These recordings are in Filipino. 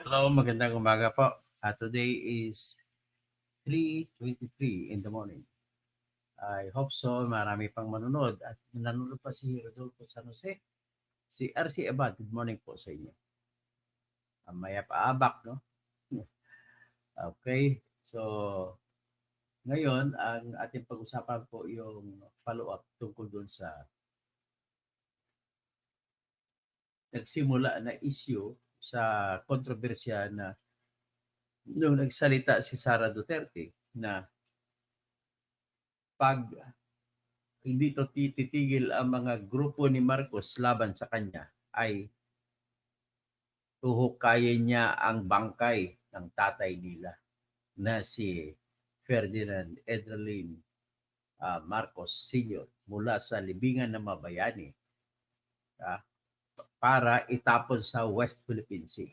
Hello, magandang umaga po. Today is 3:23 in the morning. I hope so. Marami pang manunod. At nanonood pa si Rodolfo San Jose. Si RC Abad, good morning po sa inyo. Maya paabak, no? Okay. So, ngayon, ang ating pag-usapan po yung follow-up tungkol doon sa nagsimula na issue sa kontrobersya na nung nagsalita si Sara Duterte na pag hindi to titigil ang mga grupo ni Marcos laban sa kanya ay tuhukayin niya ang bangkay ng tatay nila na si Ferdinand Edralin Marcos Sr. mula sa libingan ng Mabayani ah, para itapon sa West Philippine Sea.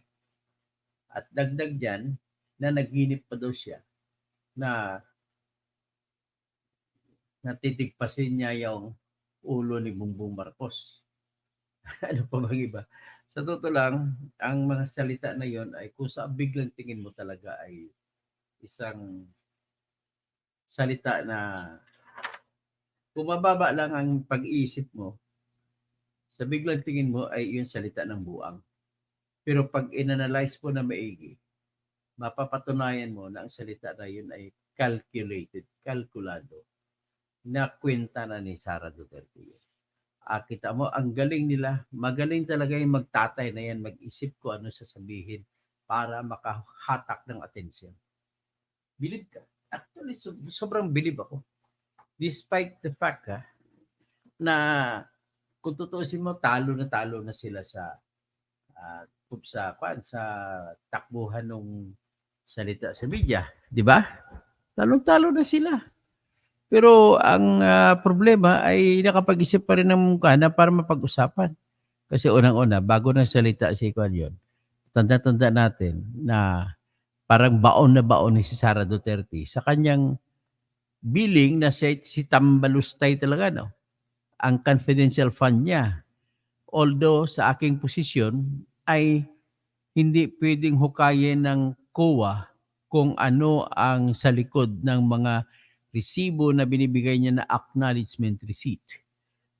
At dagdag dyan na naginip pa daw siya na natitigpasin niya yung ulo ni Bongbong Marcos. Ano pa bang iba? Sa totoo lang, ang mga salita na yon ay kung sa biglang tingin mo talaga ay isang salita na kung mababa lang ang pag-iisip mo, sa biglang tingin mo ay yung salita ng buang. Pero pag inanalyze mo na maigi, mapapatunayan mo na ang salita na yun ay calculated, kalkulado, na kwenta na ni Sara Duterte. Kita mo, ang galing nila. Magaling talaga yung magtatay na yan, mag-isip ko ano sasabihin para makahatak ng atensyon. Believe ka. Actually, sobrang believe ako. Despite the fact na kung tutuusin mo, talo na sila sa takbuhan ng salita sa media. Di ba? Talo na sila. Pero ang problema ay nakapag-isip pa rin ng mukha na para mapag-usapan. Kasi unang-una, bago nang salita si Kwan yun, tanda-tanda natin na parang baon na baon ni si Sara Duterte sa kanyang billing na si Tambalustay talaga, no? Ang confidential fund niya. Although sa aking posisyon ay hindi pwedeng hukayin ng COA kung ano ang sa likod ng mga resibo na binibigay niya na acknowledgement receipt.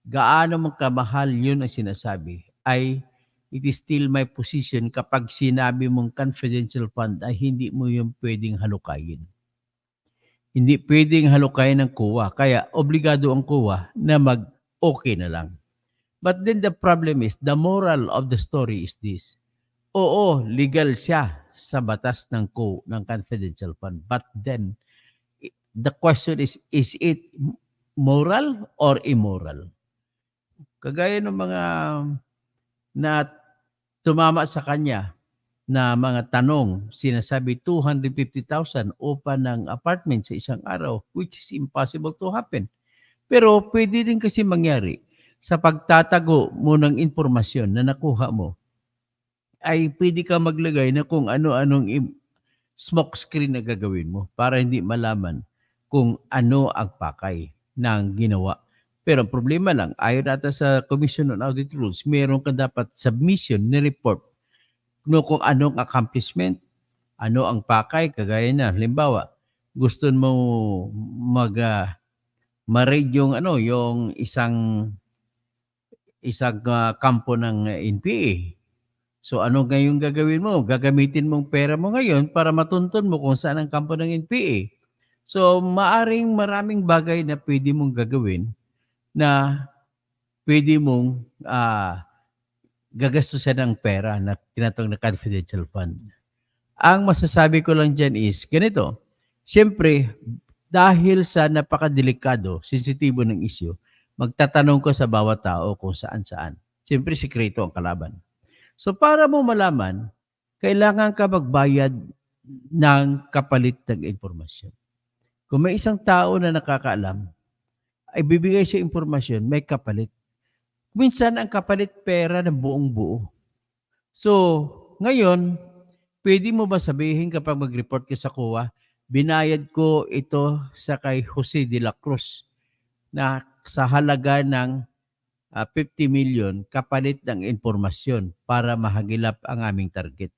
Gaano man kamahal yun ang sinasabi, ay it is still my position kapag sinabi mong confidential fund ay hindi mo yung pwedeng halukayin. Hindi pwedeng halukayin ng COA. Kaya obligado ang COA na mag-okay na lang. But then the problem is, the moral of the story is this. Oo, legal siya sa batas ng confidential fund. But then, the question is it moral or immoral? Kagaya ng mga na tumama sa kanya na mga tanong, sinasabi 250,000 upa ng apartment sa isang araw, which is impossible to happen. Pero pwede din kasi mangyari sa pagtatago mo ng impormasyon na nakuha mo, ay pwede ka maglagay na kung ano-anong smoke screen na gagawin mo para hindi malaman kung ano ang pakay ng ginawa. Pero ang problema lang, ayon ata sa Commission on Audit Rules, meron ka dapat submission ni report no kung anong accomplishment, ano ang pakay, kagaya na, halimbawa, gusto mo ma-raid yung isang kampo ng NPA. So ano ngayon gagawin mo? Gagamitin mong pera mo ngayon para matuntun mo kung saan ang kampo ng NPA. So maraming bagay na pwede mong gagawin na pwede mong gagastusin ng pera na tinatawag na confidential fund. Ang masasabi ko lang dyan is, ganito, siyempre, dahil sa napakadelikado, sensitibo ng issue, magtatanong ko sa bawat tao kung saan-saan. Siyempre, sikreto ang kalaban. So, para mo malaman, kailangan ka magbayad ng kapalit ng informasyon. Kung may isang tao na nakakaalam, ay bibigay siya informasyon, may kapalit. Minsan, ang kapalit pera ng buong buo. So, ngayon, pwede mo ba sabihin kapag mag-report ka sa COA, binayad ko ito sa kay Jose de la Cruz na sa halaga ng 50 million kapalit ng informasyon para mahagilap ang aming target.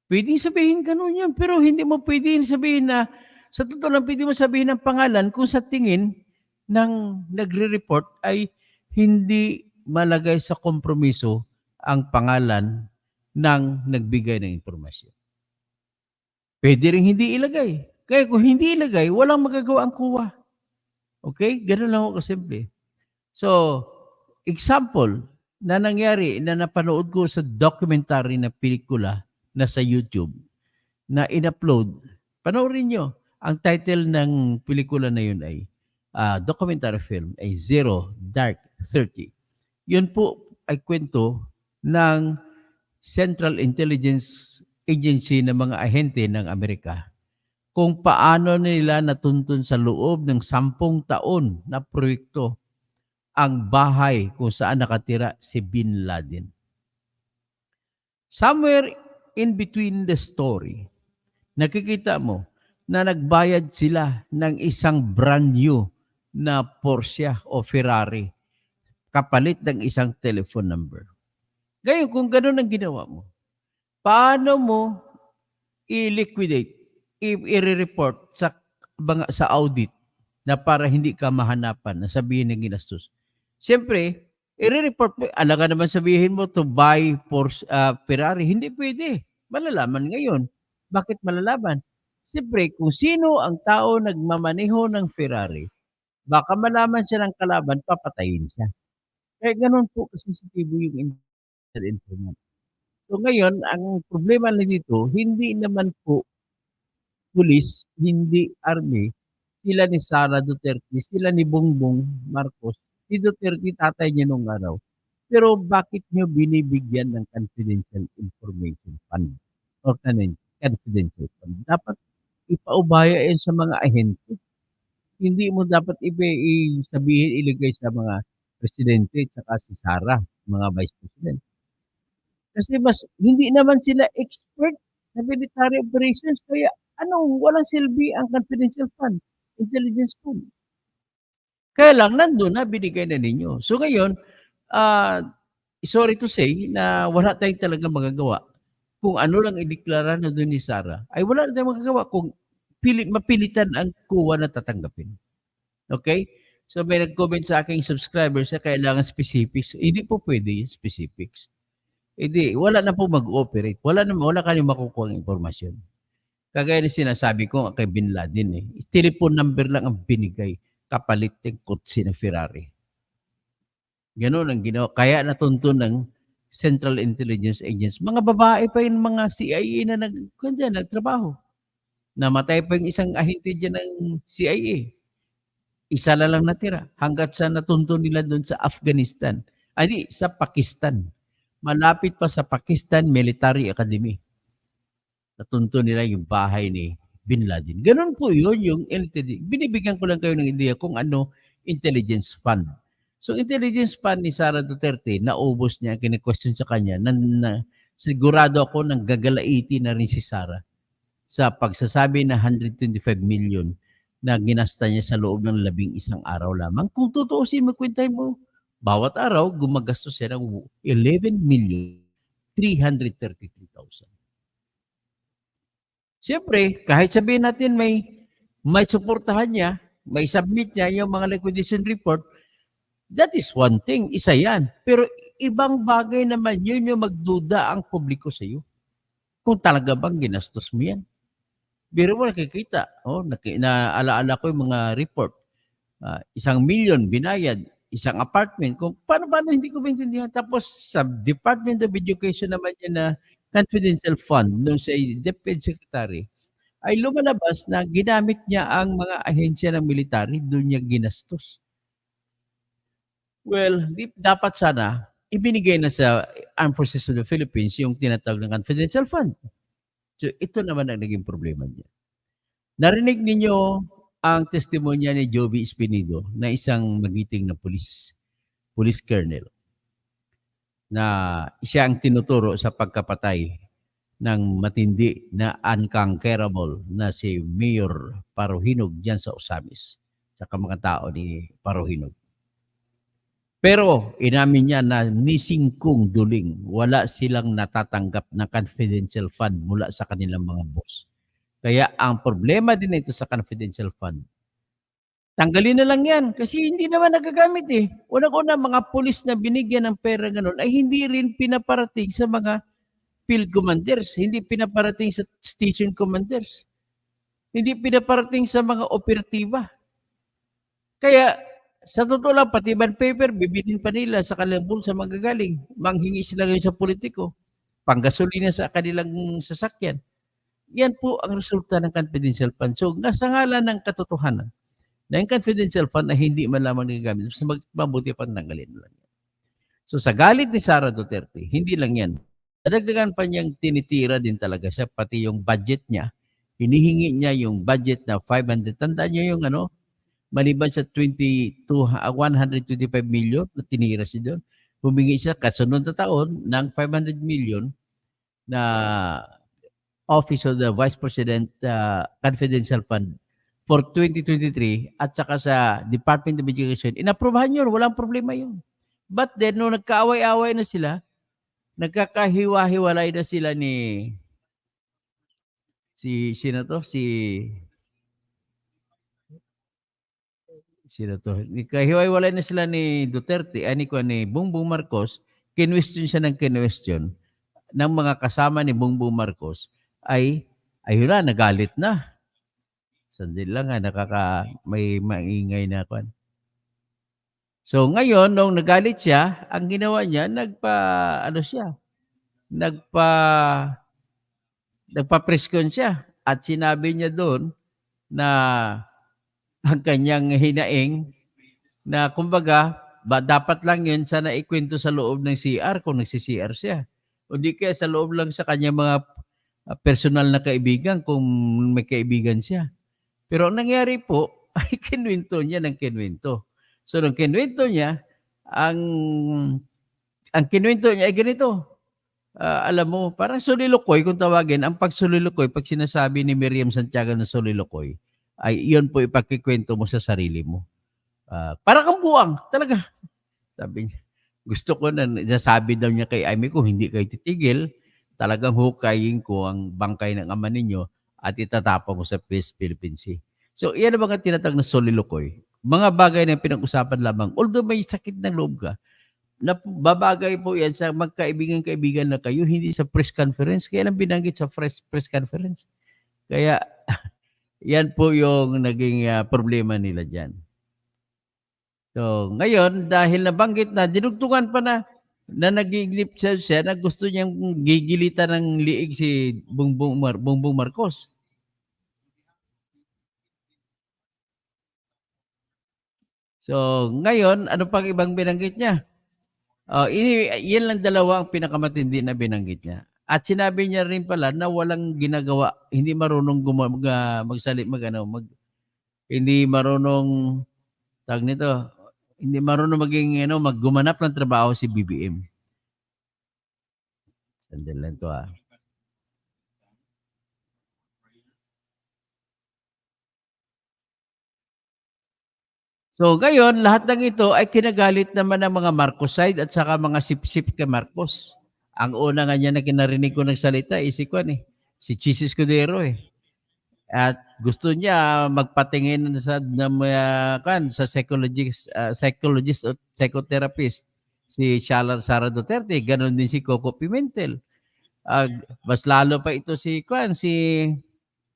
Puwedeng sabihin gano'n 'yan, pero hindi mo puwedeng sabihin na sa totoo lang puwede mo sabihin ang pangalan kung sa tingin ng nagre-report ay hindi malagay sa kompromiso ang pangalan ng nagbigay ng impormasyon. Puwede ring hindi ilagay. Kaya kung hindi ilagay, walang magagawa ang COA, okey? Gano'n lang ho kasimple. So, example na nangyari na napanood ko sa documentary na pelikula na sa YouTube na in-upload, panoorin niyo. Ang title ng pelikula na yun ay, documentary film ay Zero Dark 30. Yun po ay kwento ng Central Intelligence Agency ng mga ahente ng Amerika kung paano nila natuntun sa loob ng 10 taon na proyekto ang bahay kung saan nakatira si Bin Laden. Somewhere in between the story, nakikita mo na nagbayad sila ng isang brand new na Porsche o Ferrari kapalit ng isang telephone number. Ngayon, kung gano'n ang ginawa mo, paano mo i-liquidate, i-report sa audit na para hindi ka mahanapan na sabihin ng ginastos? Siyempre, i-report mo, alangan naman sabihin mo to buy Ferrari, hindi pwede. Malalaman ngayon. Bakit malalaman? Siyempre, kung sino ang tao nagmamaneho ng Ferrari, baka malaman siya ng kalaban, papatayin siya. Kaya gano'n po kasensitibo yung informant. So ngayon, ang problema na dito, hindi naman po pulis, hindi army, sila ni Sara Duterte, sila ni Bongbong Marcos, si Duterte tatay niya nung araw. Pero bakit niyo binibigyan ng confidential information fund or confidential fund? Dapat ipaubaya yan sa mga ahente. Hindi mo dapat sabihin ilagay sa mga presidente at saka si Sara, mga vice president. Kasi hindi naman sila expert sa military operations kaya walang silbi ang confidential fund, intelligence fund. Kaya lang nandun na, binigay na ninyo. So ngayon, ah, sorry to say na wala tayong talagang magagawa. Kung ano lang ideklara na dun ni Sara, ay wala na tayong magagawa kung mapilitan ang COA na tatanggapin. Okay? So may nag-comment sa aking subscribers na kailangan specifics. Hindi po pwede yung specifics. Hindi, wala na po mag-ooperate. Wala kayong makukuhang impormasyon. Kagaya ng sinasabi ko kay Bin Laden eh. Telephone number lang ang binigay kapalit ng kotse na Ferrari. Gano'n ang ginawa. Kaya natuntun ng Central Intelligence Agency. Mga babae pa yung mga CIA na nagtrabaho. Namatay pa yung isang ahente dyan ng CIA. Isa na lang natira hanggat sa natuntun nila doon sa Afghanistan. Ay, sa Pakistan. Malapit pa sa Pakistan Military Academy. Natuntun nila yung bahay ni Bin Laden. Gano'n po yun yung binibigyan ko lang kayo ng ideya kung ano intelligence fund. So intelligence fund ni Sara Duterte, naubos niya, kini-question sa kanya, sigurado ako nang gagalaiti na rin si Sara sa pagsasabi na 125 million na ginasta niya sa loob ng 11 araw lamang. Kung tutuusin mo, kwentahin mo, bawat araw gumagastos siya ng 11,333,000. Siyempre, kahit sabihin natin may suportahan niya, may submit niya yung mga liquidation report, that is one thing, isa yan. Pero ibang bagay naman yun yung magduda ang publiko sa iyo. Kung talaga bang ginastos mo yan. Biro mo nakikita, naalaala ko yung mga report. 1,000,000 binayad, isang apartment. Kung paano hindi ko maintindihan. Tapos sa Department of Education naman yan na confidential fund nung sa DepEd Secretary, ay lumalabas na ginamit niya ang mga ahensya ng military, doon niya ginastos. Well, dapat sana ibinigay na sa Armed Forces of the Philippines yung tinatawag na confidential fund. So ito naman ang naging problema niya. Narinig ninyo ang testimonya ni Joby Espinido na isang magiting na police colonel na siya ang tinuturo sa pagkapatay ng matindi na unconquerable na si Mayor Parohinog diyan sa Osamis, sa mga tao ni Parohinog. Pero inamin niya na ni singkung duling wala silang natatanggap na confidential fund mula sa kanilang mga boss. Kaya ang problema din nito sa confidential fund, tanggalin na lang 'yan kasi hindi naman nagagamit, eh. Unang-una mga pulis na binigyan ng pera gano'n ay hindi rin pinaparating sa mga field commanders, hindi pinaparating sa station commanders, hindi pinaparating sa mga operatiba. Kaya sa totoo lang pati bond paper bibilhin pa nila sa kanilang bulsa manggagaling, manghingi sila ngayon sa pulitiko, panggasolina sa kanilang sasakyan. Yan po ang resulta ng confidential fund. So, nasa ngalan ng katotohanan na yung confidential fund ay hindi man lamang nagagamit, mas mabuti pang tanggalin na lang. So, sa galit ni Sara Duterte, hindi lang yan. Nadagdagan pa niyang tinitira din talaga siya, pati yung budget niya. Hinihingi niya yung budget na 500. Tandaan niyo yung ano, maliban sa 125 million na tinira siya doon, humingi siya kasunod na taon ng 500 million na Office of the Vice President Confidential Fund for 2023 at saka sa Department of Education. Inaprubahan yun, walang problema yun. But then, nung nagkaaway-away na sila, nagkakahiwa-hiwalay na sila ni sino to? Sino to? Nagkahiwa-hiwalay na sila ni Duterte, ni Bongbong Marcos, kinwestiyon siya ng kinwestiyon ng mga kasama ni Bongbong Marcos ay ayun na, nagalit na. Sandali lang nga, may maingay na kwan. So ngayon, nung nagalit siya, ang ginawa niya, nagpa-press-con siya at sinabi niya doon na ang kanyang hinaing na kumbaga, dapat lang yun sana ikwento sa loob ng CR kung nagsi-CR siya. O di kaya sa loob lang sa kanyang mga personal na kaibigan kung may kaibigan siya. Pero ang nangyari po ay kinuwento niya ng kinuwento. So nung kinuwento niya, ang kinuwento niya ay ganito, alam mo, parang soliloquy kung tawagin. Ang pagsoliloquy, pag sinasabi ni Miriam Santiago na soliloquy, ay iyon po ipagkikwento mo sa sarili mo. Para kang buwang, talaga. Sabi niya, gusto ko na nasabi daw niya kay Amy, kung hindi kayo titigil, talagang hukayin ko ang bangkay ng ama ninyo at itatapon mo sa Philippine Sea. So, iyan ang mga tinatag na soliloquy. Mga bagay na pinag-usapan lamang. Although may sakit ng loob ka, na babagay po yan sa magkaibigan-kaibigan na kayo, hindi sa press conference. Kaya lang binanggit sa press conference. Kaya, yan po yung naging problema nila dyan. So, ngayon, dahil nabanggit na, dinugtungan pa na nag-iiglip siya na gusto niyang gigilitan ng liig si Bongbong Marcos. So, ngayon, ano pang ibang binanggit niya? Yan lang dalawa ang pinakamatindi na binanggit niya. At sinabi niya rin pala na walang ginagawa, hindi marunong hindi marunong, tawag nito, hindi marunong maggumanap ng trabaho si BBM. Sandali lang to So ngayon, lahat ng ito ay kinagalit naman ng mga Marcoside at saka mga sip-sip kay Marcos. Ang una nga niya na kinarinig ko nagsalita si si Chis Escudero eh. At gusto niya magpatingin sa psychologist o psychotherapist si Sara Duterte, ganon din si Coco Pimentel. Mas lalo pa ito si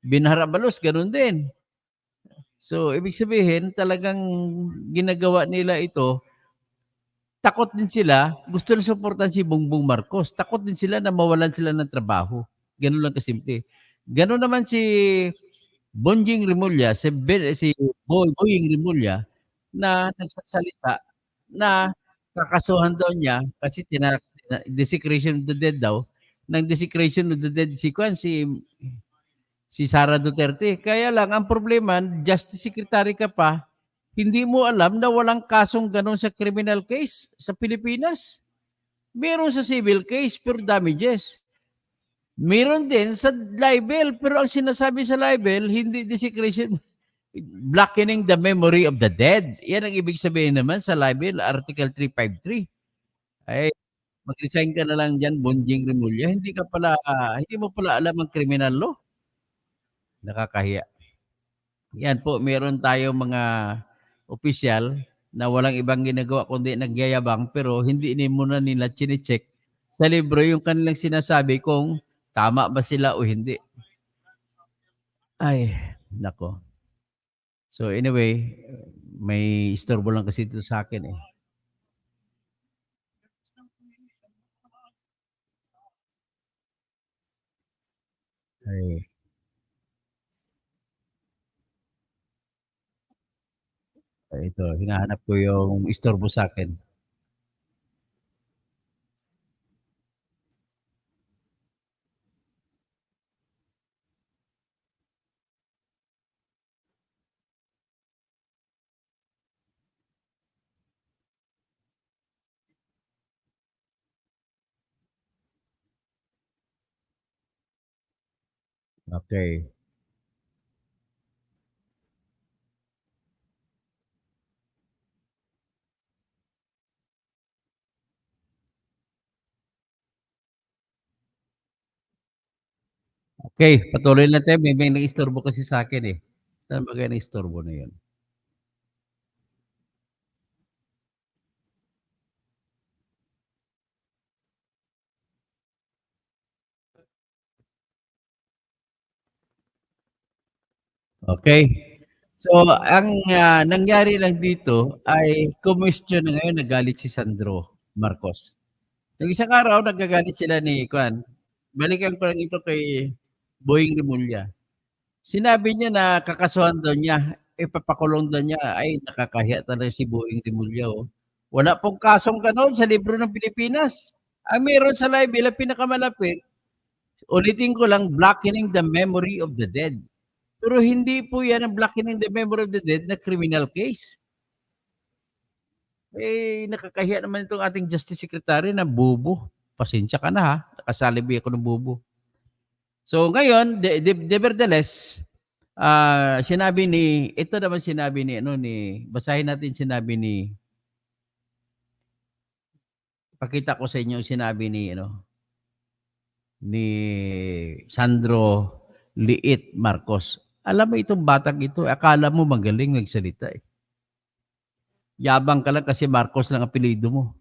Binara Balos, ganon din. So, ibig sabihin, talagang ginagawa nila ito, takot din sila, gusto na suportahan si Bongbong Marcos, takot din sila na mawalan sila ng trabaho. Ganun lang kasimple. Ganun naman si Bonjing Rimulya, si Boying Rimulya, na nagsasalita na kakasuhan daw niya kasi desecration of the dead daw, ng desecration of the dead si Sara Duterte. Kaya lang ang problema, Justice Secretary ka pa, hindi mo alam na walang kasong ganon sa criminal case sa Pilipinas. Meron sa civil case pero damages. Meron din sa libel pero ang sinasabi sa libel hindi desecration Blackening the memory of the dead. Yan ang ibig sabihin naman sa libel, Article 353. Ay, mag-resign ka na lang diyan, Bonjing Remulla. Hindi mo pala alam ang criminal law. Nakakahiya. Yan po, meron tayong mga opisyal na walang ibang ginagawa kundi nagyayabang pero hindi ni muna nila chine-check sa libro yung kanilang sinasabi kung tama ba sila o hindi. Ay, nako. So anyway, may istorbo lang kasi ito sa akin eh. Ay, ito, hinahanap ko yung istorbo sa akin. Okay. Okay, patuloy lang tayo. May nag-istorbo kasi sa akin eh. Saan ba kaya na-istorbo na yun? Okay. So, ang nangyari lang dito ay question na ngayon nagalit si Sandro Marcos. Nung isang araw nagkagalit sila ni kuwan, balikan ko lang ito kay Boying Rimulya. Sinabi niya na kakasuhan daw niya, ipapakulong daw niya. Ay, nakakahiya talaga si Boying Rimulya, oh. Wala pong kasong gano'n sa libro ng Pilipinas. Ang meron sa libel ang pinakamalapit, ulitin ko lang, blackening the memory of the dead. Pero hindi po yan ang blackening the memory of the dead na criminal case. Eh, nakakahiya naman itong ating Justice Secretary na bobo. Pasensya ka na ha, nakasalibi ako ng bobo. So ngayon, nevertheless, ito naman sinabi ni, basahin natin sinabi ni, pakita ko sa inyo yung sinabi ni Sandro Liit Marcos. Alam mo itong batang ito, akala mo magaling magsalita eh. Yabang ka lang kasi Marcos lang apelyido mo.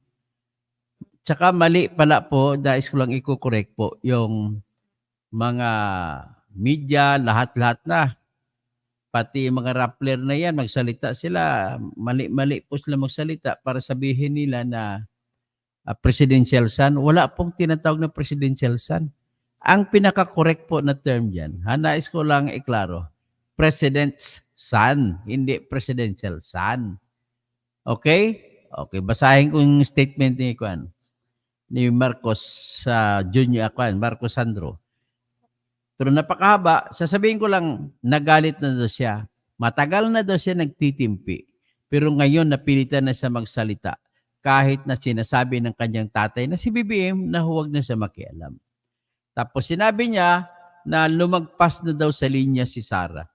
Tsaka mali pala po, nais ko lang i-correct po, yung mga media, lahat-lahat na. Pati yung mga rappler na yan, magsalita sila. Mali-mali po sila magsalita para sabihin nila na presidential son. Wala pong tinatawag na presidential son. Ang pinaka-correct po na term dyan, nais ko lang iklaro, president's son, hindi presidential son. Okay? Okay, basahin ko yung statement ni Marcos sa Junior Marcos Sandro. Pero napakahaba, sasabihin ko lang, nagalit na daw siya. Matagal na daw siya nagtitimpi. Pero ngayon napilitan na siya magsalita kahit na sinasabi ng kanyang tatay na si BBM na huwag na siya makialam. Tapos sinabi niya na lumagpas na daw sa linya si Sara.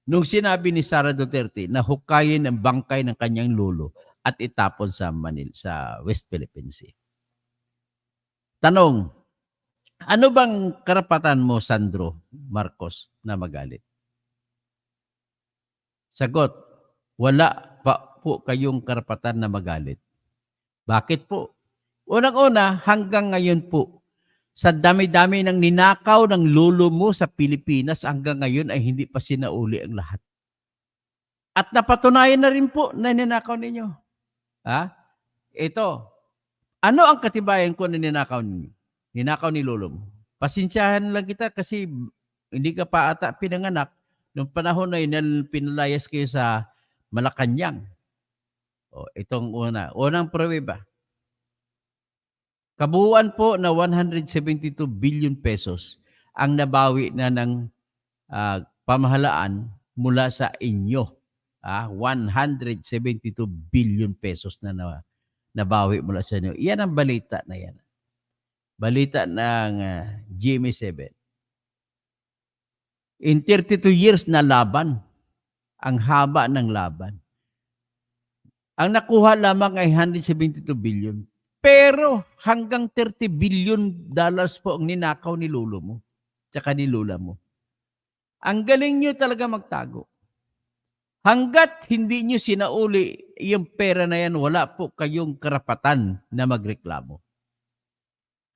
Nung sinabi ni Sara Duterte na hukayin ang bangkay ng kanyang lolo at itapon sa Manila, sa West Philippine Sea. Tanong, ano bang karapatan mo, Sandro Marcos, na magalit? Sagot, wala pa po kayong karapatan na magalit. Bakit po? Unang-una, hanggang ngayon po, sa dami-dami ng ninakaw ng lolo mo sa Pilipinas, hanggang ngayon ay hindi pa sinauli ang lahat. At napatunayan na rin po na ninakaw ninyo. Ha? Ito, ano ang katibayan ko na ninakaw ninyo? Ninakaw ni lolo mo. Pasensyahan lang kita kasi hindi ka pa ata pinanganak nung panahon na yun, pinalayas kayo sa Malacanang. O, itong unang pruweba. Kabuuan po na 172 billion pesos ang nabawi na ng pamahalaan mula sa inyo. 172 billion pesos na nabawi mula sa inyo. Iyan ang balita na yan. Balita ng GMA7. In 32 years na laban, Ang haba ng laban. Ang nakuha lamang ay 172 billion. Pero hanggang 30 billion dollars po ang ninakaw ni lolo mo, tsaka ni lola mo. Ang galing nyo talaga magtago. Hanggat hindi nyo sinauli yung pera na yan, wala po kayong karapatan na magreklamo.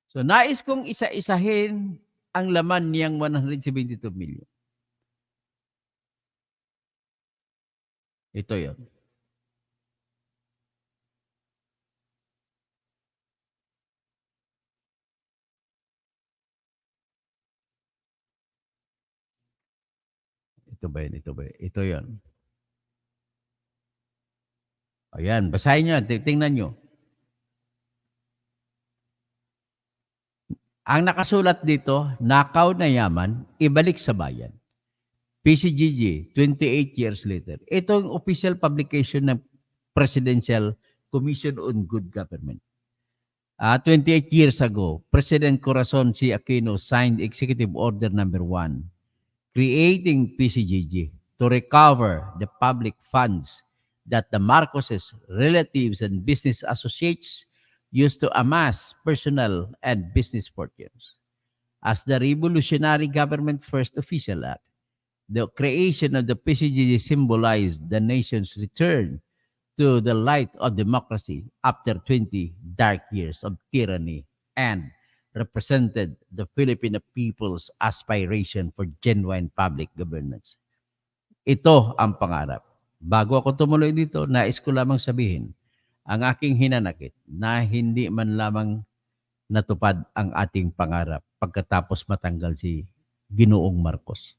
So nais kong isa-isahin ang laman niyang 172 million. Ito yon. Ito ba yun? Ito ba yun? Ito yon. Ayan, basahin nyo. Tingnan nyo. Ang nakasulat dito, nakaw na yaman, ibalik sa bayan. PCGG, 28 years later. Ito ang official publication ng Presidential Commission on Good Government. 28 years ago, President Corazon C. Aquino signed Executive Order Number 1, creating PCGG to recover the public funds that the Marcoses, relatives, and business associates used to amass personal and business fortunes. As the revolutionary government first official act, the creation of the PCGG symbolized the nation's return to the light of democracy after 20 dark years of tyranny and represented the Filipino people's aspiration for genuine public governance. Ito ang pangarap. Bago ako tumuloy dito, nais ko lamang sabihin ang aking hinanakit na hindi man lamang natupad ang ating pangarap pagkatapos matanggal si Ginoong Marcos.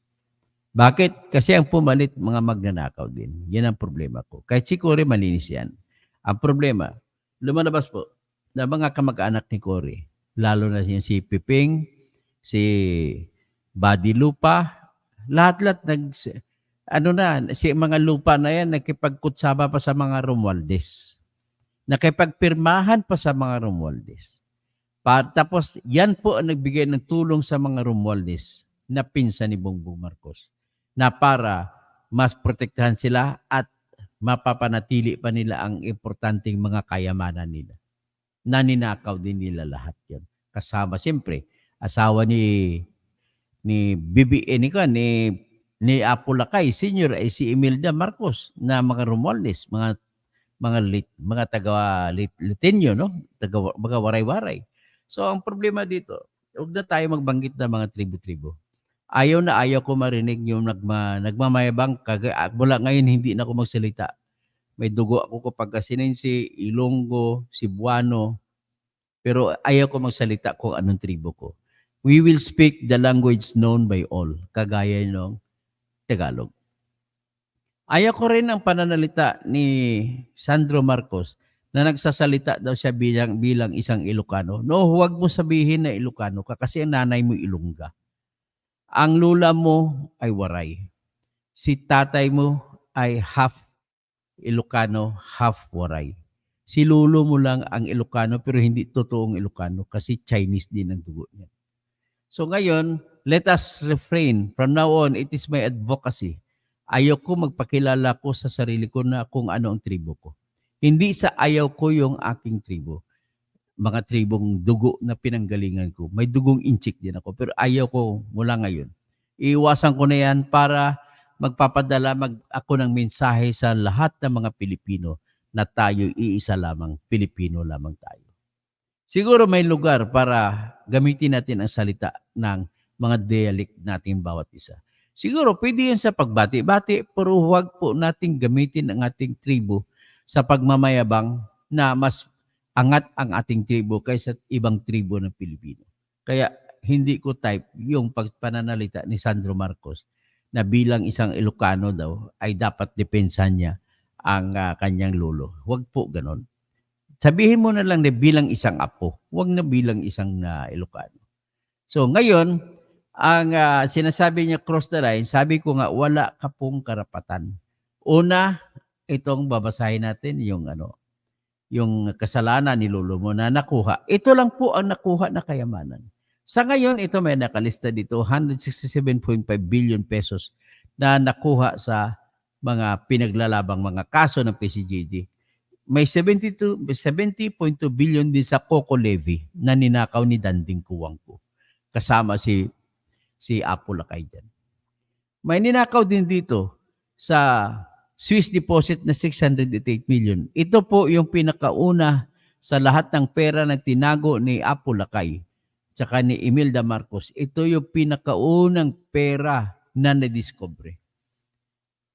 Bakit? Kasi ang pumalit, mga magnanakaw din. Yan ang problema ko. Kahit si Cory, malinis yan. Ang problema, lumalabas po na mga kamag-anak ni Cory, lalo na yung si Piping, si Buddy Lupa, lahat-lahat si mga lupa na yan, nakipagkutsaba pa sa mga Romualdez. Nakipagpirmahan pa sa mga Romualdez. Tapos, yan po ang nagbigay ng tulong sa mga Romualdez na pinsan ni Bongbong Marcos, na para mas protektahan sila at mapapanatili pa nila ang importanteng mga kayamanan nila. Naninakaw din nila lahat yan. Kasama siyempre, asawa ni Apolacay Senior ay si Imelda Marcos na mga Romualdez, mga taga Litenyo, no? Mga waray-waray. So ang problema dito, huwag na tayo magbanggit ng mga tribo-tribo. Ayaw ko marinig yung nagmamayabang. Mula ngayon, hindi na ako magsalita. May dugo ako kapag Sinense, Ilonggo, Cebuano. Pero ayaw ko magsalita kung anong tribo ko. We will speak the language known by all, kagaya ng Tagalog. Ayaw ko rin ang pananalita ni Sandro Marcos na nagsasalita daw siya bilang isang Ilocano. No, huwag mo sabihin na Ilocano ka kasi ang nanay mo Ilongga. Ang lula mo ay Waray. Si tatay mo ay half Ilocano, half Waray. Si lolo mo lang ang Ilocano pero hindi totoong Ilocano kasi Chinese din ang dugo niya. So ngayon, let us refrain. From now on, it is my advocacy. Ayoko magpakilala ko sa sarili ko na kung ano ang tribo ko. Hindi sa ayaw ko yung aking tribo. Mga tribong dugo na pinanggalingan ko. May dugong inchik din ako. Pero ayaw ko mula ngayon. Iiwasan ko na yan para magpapadala ako ng mensahe sa lahat ng mga Pilipino na tayo iisa lamang, Pilipino lamang tayo. Siguro may lugar para gamitin natin ang salita ng mga dialect natin bawat isa. Siguro pwede yan sa pagbati-bati, pero huwag po natin gamitin ang ating tribo sa pagmamayabang na mas angat ang ating tribo kaysa ibang tribo ng Pilipino. Kaya hindi ko type yung pananalita ni Sandro Marcos na bilang isang Ilocano daw ay dapat depensahan niya ang kanyang lolo. Huwag po ganon. Sabihin mo na lang na bilang isang apo, huwag na bilang isang Ilocano. So ngayon, ang sinasabi niya cross the line, sabi ko nga wala ka pong karapatan. Una, itong babasahin natin yung yung kasalanan ni lolo mo na nakuha. Ito lang po ang nakuha na kayamanan. Sa ngayon, ito may nakalista dito, 167.5 billion pesos na nakuha sa mga pinaglalabang mga kaso ng PCGD. May 70.2 billion din sa Coco Levy na ninakaw ni Danding Kuwangko. Kasama si Apo Lakay dyan. May ninakaw din dito sa Swiss deposit na 688 million. Ito po yung pinakauna sa lahat ng pera na tinago ni Apo Lakay tsaka ni Imelda Marcos. Ito yung pinakaunang pera na nadiscover.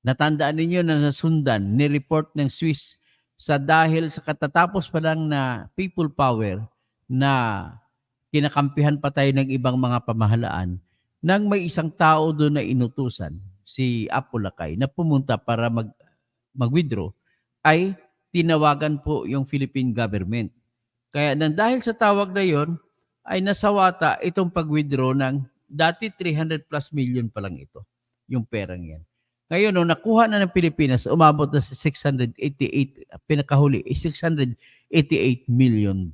Natandaan ninyo na nasundan, ni-report ng Swiss dahil sa katatapos pa lang na people power na kinakampihan pa tayo ng ibang mga pamahalaan, nang may isang tao doon na inutusan, si Apo Lakay, na pumunta para mag-withdraw, ay tinawagan po yung Philippine government. Kaya dahil sa tawag na yon, ay nasawata itong pag-withdraw ng dati 300 plus million pa lang ito, yung perang yan. Ngayon, nung nakuha na ng Pilipinas, umabot na sa 688, pinakahuli, $688 million.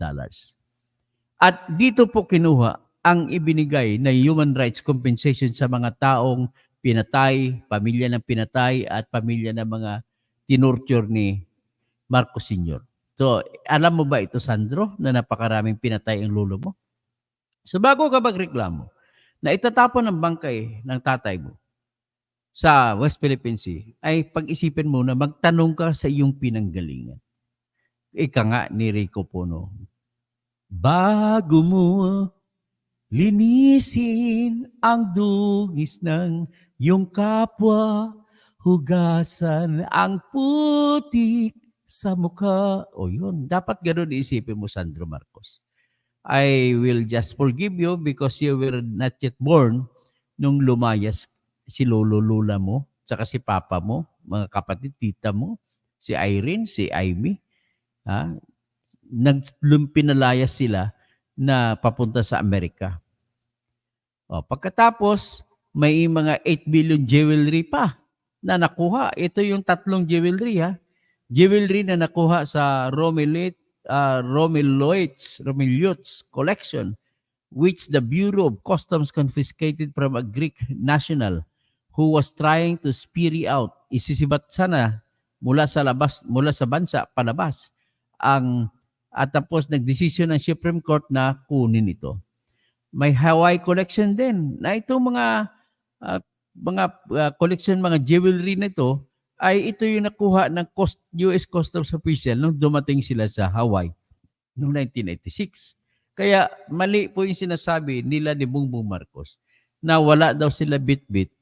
At dito po kinuha ang ibinigay na human rights compensation sa mga taong pinatay, pamilya ng pinatay, at pamilya ng mga tinurture ni Marcos Sr. So, alam mo ba ito, Sandro, na napakaraming pinatay ang lolo mo? So, bago ka magreklamo na itatapon ng bangkay ng tatay mo sa West Philippine Sea, ay pag-isipin mo na magtanong ka sa iyong pinanggalingan. Ika nga ni Rico Puno, bago mo linisin ang dugis ng iyong kapwa, hugasan ang putik sa mukha. O yun, dapat gano'n isipin mo, Sandro Marcos. I will just forgive you because you were not yet born nung lumayas si lolo-lula mo, tsaka si papa mo, mga kapatid, tita mo, si Irene, si Amy. Pinalaya sila na papunta sa Amerika. Pagkatapos, may mga 8 billion jewelry pa na nakuha. Ito yung 3 jewelry, ha? Jewelry na nakuha sa Romeloids collection, which the Bureau of Customs confiscated from a Greek national who was trying to spiri out, isisibat sana mula sa bansa palabas at tapos nagdesisyon ng Supreme Court na kunin ito. May Hawaii collection din na itong mga collection, mga jewelry na ito, ay ito yung nakuha ng US Customs official nung dumating sila sa Hawaii noong 1986. Kaya mali po yung sinasabi nila ni Bongbong Marcos na wala daw sila bit-bit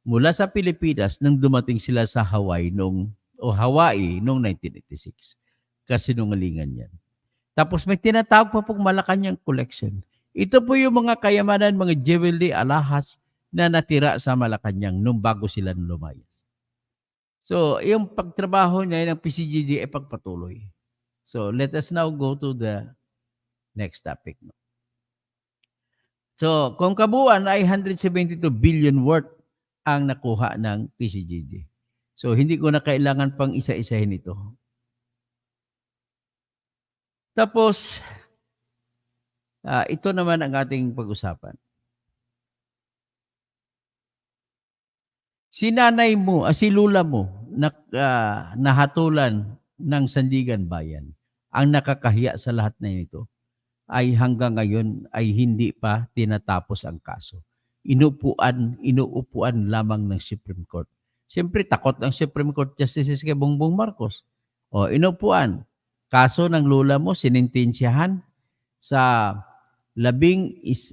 mula sa Pilipinas nang dumating sila sa Hawaii noong 1986. Kasinungalingan yan. Tapos may tinatawag pa pong Malacanang collection. Ito po yung mga kayamanan, mga jewelry, alahas na natira sa Malacanang nung bago sila lumayas. So, yung pagtrabaho niya ng PCGD ay pagpatuloy. So, let us now go to the next topic. So, kung kabuuan ay 172 billion worth ang nakuha ng PCGD. So, hindi ko na kailangan pang isa-isahin ito. Tapos, ito naman ang ating pag-usapan. Si nanay mo, si lula mo, nahatulan ng Sandigan Bayan, ang nakakahiya sa lahat na ito, ay hanggang ngayon ay hindi pa tinatapos ang kaso. Inuupuan lamang ng Supreme Court. Siyempre, takot ang Supreme Court Justices kay Bongbong Marcos. Inuupuan. Kaso ng lula mo, sinintensyahan sa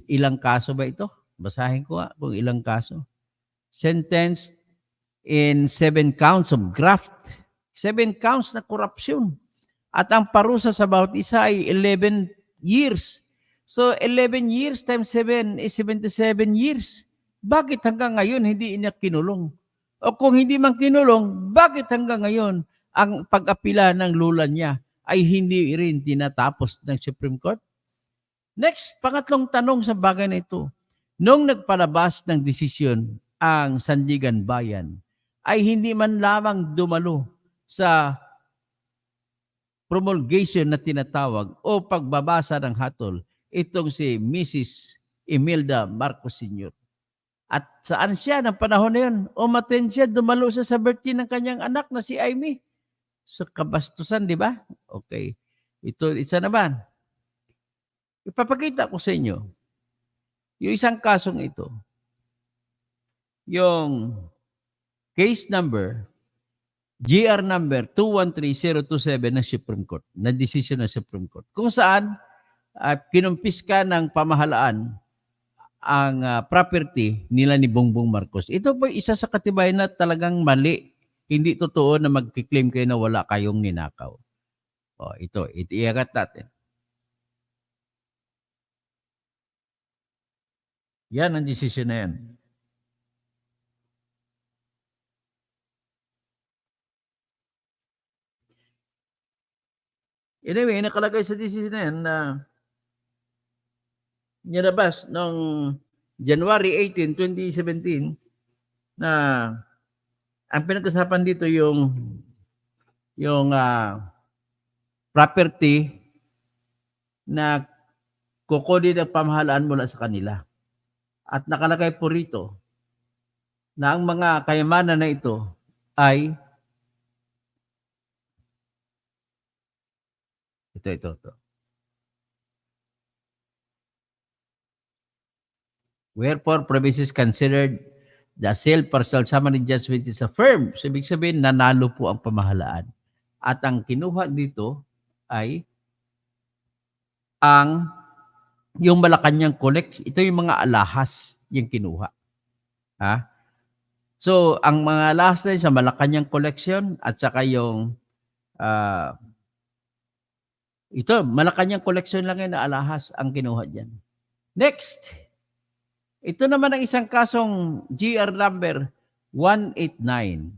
ilang kaso ba ito? Basahin ko nga kung ilang kaso. Sentenced in 7 counts of graft. 7 counts na korupsyon. At ang parusa sa bawat isa ay 11 years. So, 11 years times 7 is 77 years. Bakit hanggang ngayon hindi niya kinulong? O kung hindi man kinulong, bakit hanggang ngayon ang pag-apila ng lula niya ay hindi rin tinatapos ng Supreme Court? Next, pangatlong tanong sa bagay na ito. Nung nagpalabas ng desisyon ang Sandigan Bayan, ay hindi man lamang dumalo sa promulgation na tinatawag o pagbabasa ng hatol itong si Mrs. Imelda Marcos Sr. At saan siya ng panahon na yun? Umattend siya, dumalo siya sa birthday ng kanyang anak na si Amy. Sa kabastusan, di ba? Okay. Ito, isa naman. Ipapakita ko sa inyo, yung isang kasong ito, yung case number, GR number 213027 ng Supreme Court, na desisyon ng Supreme Court, kung saan kinumpis ka ng pamahalaan ang property nila ni Bongbong Marcos. Ito po isa sa katibayan na talagang mali. Hindi totoo na magkiklaim kayo na wala kayong ninakaw. O, ito, iangat natin. Yan ang desisyon na yan. Anyway, nakalagay sa desisyon na yan na nilabas noong January 18, 2017 na ang pinag-usapan dito yung property na kukunin ng pamahalaan mula sa kanila. At nakalagay po rito na ang mga kayamanan na ito ay ito. Wherefore, provisions considered the sale partial summary judgment is affirmed. So, ibig sabihin, nanalo po ang pamahalaan. At ang kinuha dito ay yung Malacanang collect. Ito yung mga alahas yung kinuha. Ha? So, ang mga alahas na sa Malacanang collection at saka yung ito, Malacanang collection lang yan na alahas ang kinuha dyan. Next, ito naman ang isang kasong GR number 189.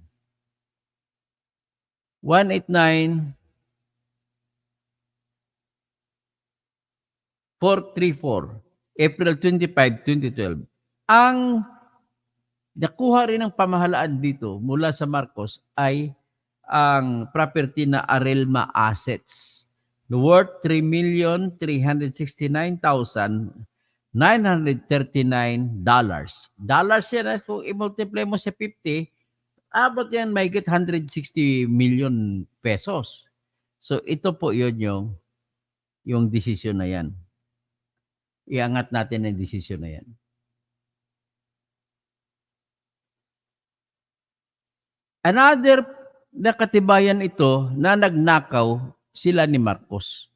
434, April 25, 2012. Ang nakuha rin ng pamahalaan dito mula sa Marcos ay ang property na Arelma Assets. Worth $3,369,939. Dollars yan, kung i-multiply mo sa 50, abot yan may get 160 million pesos. So ito po yun yung desisyon na yan. Iangat natin ang desisyon na yan. Another na katibayan ito na nagnakaw sila ni Marcos.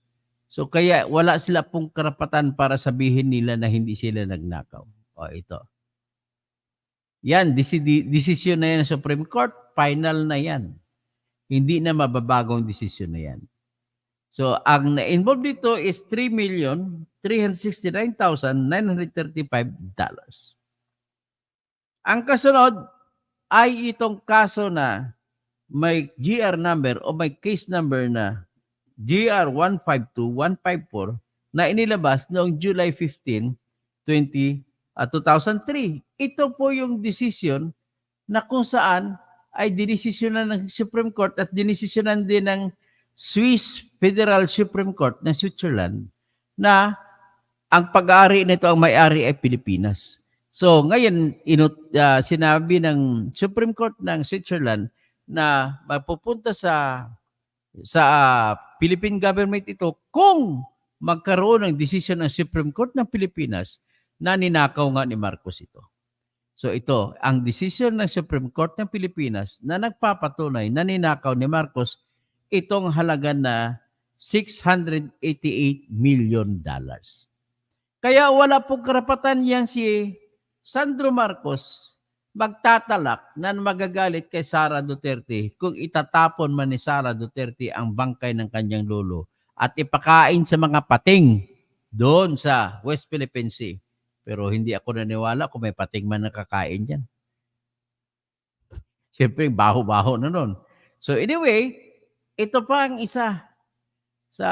So kaya wala sila pong karapatan para sabihin nila na hindi sila nagnakaw. O ito. Yan, desisyon na yan ng Supreme Court, final na yan. Hindi na mababagong desisyon na yan. So ang na-involve dito is $3,369,935. Ang kasunod ay itong kaso na may GR number o may case number na GR 152154 na inilabas noong July 15, 2003. Ito po yung decision na kung saan ay dinesisyonan ng Supreme Court at dinesisyonan din ng Swiss Federal Supreme Court ng Switzerland na ang pag-aari nito, ang may-ari ay Pilipinas. So ngayon, sinabi ng Supreme Court ng Switzerland na mapupunta sa Philippine government ito kung magkaroon ng desisyon ng Supreme Court ng Pilipinas na ninakaw nga ni Marcos ito. So ito, ang desisyon ng Supreme Court ng Pilipinas na nagpapatunay na ninakaw ni Marcos itong halaga na $688 million. Kaya wala pong karapatan yan si Sandro Marcos magtatalak na magagalit kay Sara Duterte kung itatapon man ni Sara Duterte ang bangkay ng kanyang lolo at ipakain sa mga pating doon sa West Philippine Sea. Pero hindi ako naniwala kung may pating man nakakain dyan. Siyempre, baho-baho na nun. So anyway, ito pa ang isa sa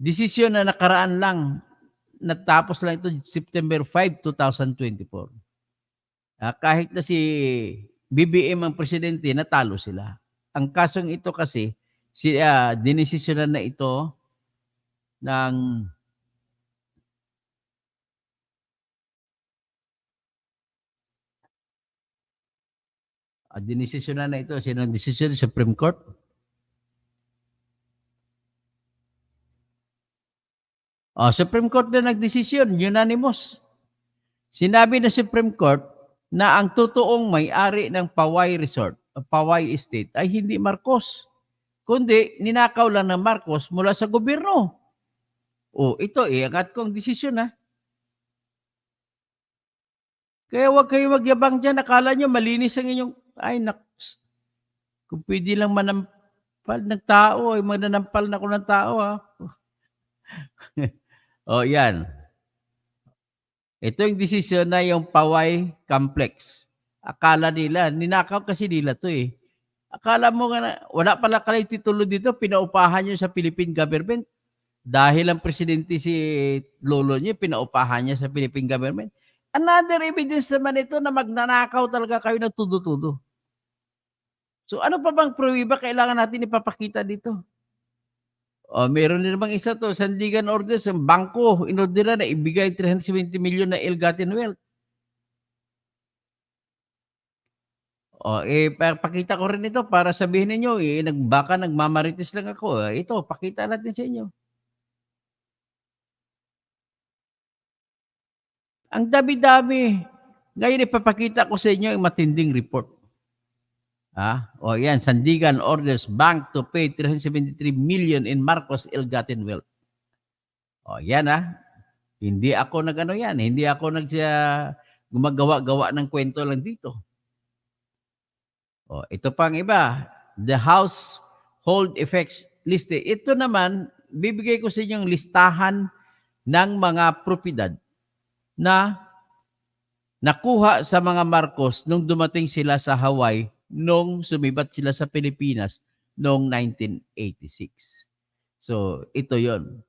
desisyon na nakaraan lang. Natapos lang ito September 5, 2024. Kahit na si BBM ang presidente, natalo sila. Ang kasong ito kasi, dinesisyonan na ito ng Dinesisyonan na ito. Sino ang desisyon? Supreme Court? Supreme Court na nagdesisyon, unanimous. Sinabi ng Supreme Court na ang totoong may-ari ng Poway Resort, Poway Estate ay hindi Marcos, kundi ninakaw lang ng Marcos mula sa gobyerno. Ito iangat kong desisyon ha. Kaya huwag kayo magyabang dyan. Akala nyo malinis ang inyong, kung pwede lang manampal ng tao, ay mananampal na ko ng tao ha. Yan. Ito yung desisyon na yung Poway Complex. Akala nila, ninakaw kasi nila to eh. Akala mo nga wala pala kayo titulo dito, pinaupahan nyo sa Philippine government. Dahil ang presidente si lolo nyo, pinaupahan niya sa Philippine government. Another evidence naman ito na magnanakaw talaga kayo ng tudo-tudo. So ano pa bang pruwiba kailangan natin ipapakita dito? Meron din namang isa to, Sandigan Orders, ang bangko, inordera na ibigay 370 million na ill-gotten wealth. Pakita ko rin ito para sabihin ninyo, baka nagmamarites lang ako. Ito, pakita natin sa inyo. Ang dami-dami. Ngayon ipapakita ko sa inyo yung matinding report. Yan, Sandigan orders bank to pay 373 million in Marcos ill-gotten wealth. Yan Hindi ako nag-ano yan. Hindi ako gumagawa-gawa ng kwento lang dito. Ito pang iba. The household effects list. Ito naman, bibigay ko sa inyo yung listahan ng mga propiedad na nakuha sa mga Marcos nung dumating sila sa Hawaii nung sumibat sila sa Pilipinas noong 1986. So, ito yon.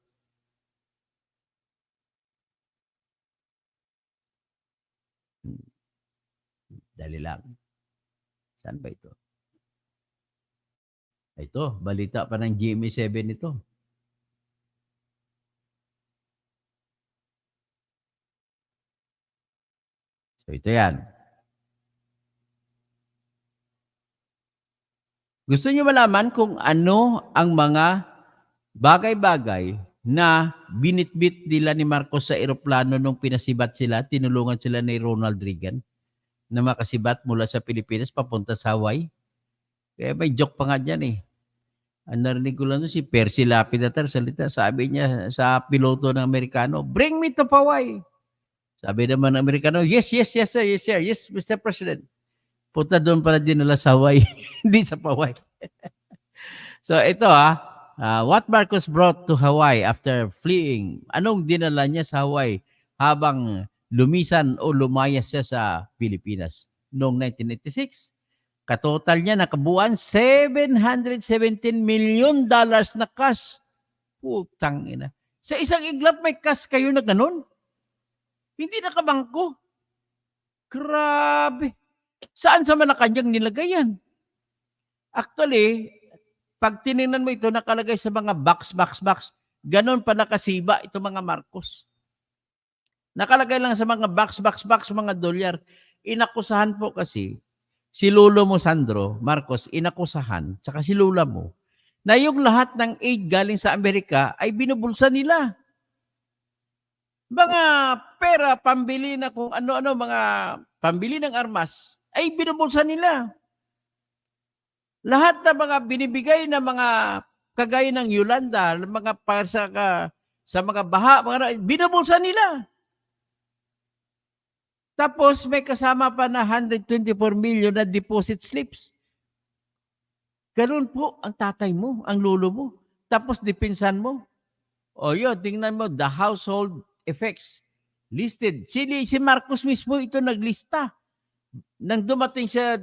Dali lang. Saan ba ito? Ito, balita pa ng GMA7 ito. So, ito yan. Gusto niyo malaman kung ano ang mga bagay-bagay na binitbit nila ni Marcos sa eroplano nung pinasibat sila, tinulungan sila ni Ronald Reagan na makasibat mula sa Pilipinas papunta sa Hawaii? Kaya may joke pa nga dyan eh. Ang narinig ko lang si Percy Lapidatar salita, sabi niya sa piloto ng Amerikano, "Bring me to Hawaii." Sabi naman ng Amerikano, yes, sir. Yes, Mr. President. Punta doon para dinala sa Hawaii, hindi sa Hawaii. So ito what Marcos brought to Hawaii after fleeing. Anong dinala niya sa Hawaii habang lumisan o lumayas siya sa Pilipinas noong 1986? Katotal niya nakabuuan $717 million na cash. Putang ina. Sa isang iglap may cash kayo na ganun? Hindi nakabangko. Grabe. Saan sa Malacanang nilagay yan? Actually, pag tinignan mo ito, nakalagay sa mga box. Ganon pa nakasiba ito mga Marcos. Nakalagay lang sa mga box, mga dolyar. Inakusahan po kasi, si lolo mo Sandro, Marcos, inakusahan, tsaka si lula mo, na yung lahat ng aid galing sa Amerika ay binubulsa nila. Mga pera, pambili na kung ano-ano, mga pambili ng armas, ay binubulsa nila. Lahat na mga binibigay na mga kagaya ng Yolanda, mga para sa mga baha, binubulsa nila. Tapos may kasama pa na 124 million na deposit slips. Ganun po ang tatay mo, ang lolo mo. Tapos dipinsan mo. Yun, tingnan mo, the household effects listed. Si Marcos mismo ito naglista. Nang dumating siya,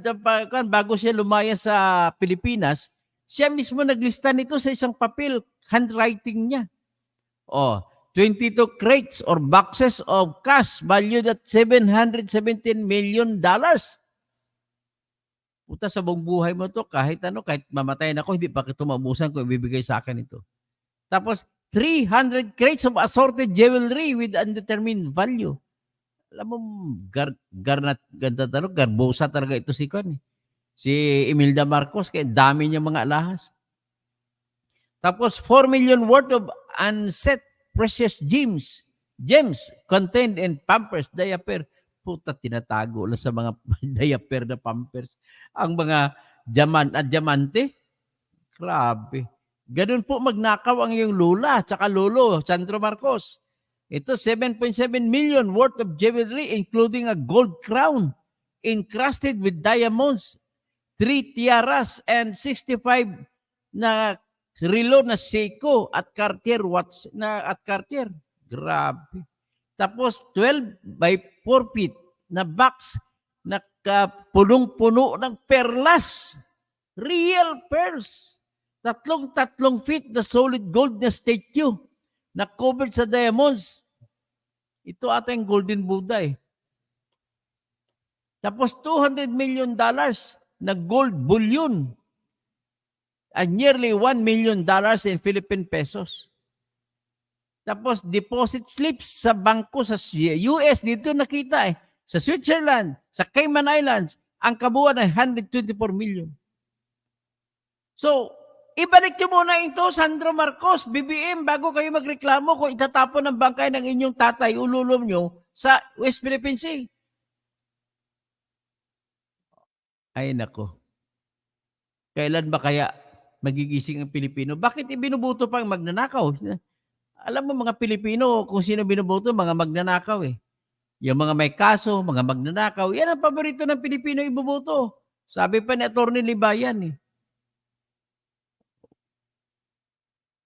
bago siya lumaya sa Pilipinas, siya mismo naglista nito sa isang papel, handwriting niya. 22 crates or boxes of cash valued at $717 million. Puta, sa buong buhay mo to, kahit mamatayin ako, hindi pa kita mabusan kung ibibigay sa akin ito. Tapos, 300 crates of assorted jewelry with undetermined value. Alam mo, garbosa talaga ito si Kwan. Si Imelda Marcos, kaya dami niya mga alahas. Tapos 4 million worth of unset precious gems contained in Pampers diaper. Puta, tinatago lang sa mga diaper na Pampers ang mga diamante. Grabe. Ganun po magnakaw ang iyong lula at saka lolo, Sandro Marcos. Ito, 7.7 million worth of jewelry including a gold crown encrusted with diamonds, 3 tiaras, and 65 na relo na Seiko at Cartier watch at Cartier. Grabe. Tapos 12 by 4 feet na box na punong-puno ng perlas. Real pearls. Tatlong feet na solid gold na statue na covered sa diamonds. Ito ata yung Golden Buddha eh. Tapos $200 million na gold bullion and nearly $1 million in Philippine pesos. Tapos deposit slips sa bangko sa US, dito nakita eh. Sa Switzerland, sa Cayman Islands, ang kabuuan ay 124 million. So, ibalik nyo muna ito, Sandro Marcos, BBM, bago kayo magreklamo kung itatapon ng bangkay ng inyong tatay, ululom nyo sa West Philippine Sea. Ay nako. Kailan ba kaya magigising ang Pilipino? Bakit ibinubuto pang magnanakaw? Alam mo mga Pilipino, kung sino binubuto, mga magnanakaw eh. Yung mga may kaso, mga magnanakaw, yan ang paborito ng Pilipino ibubuto. Sabi pa ni Atty. Libayan eh.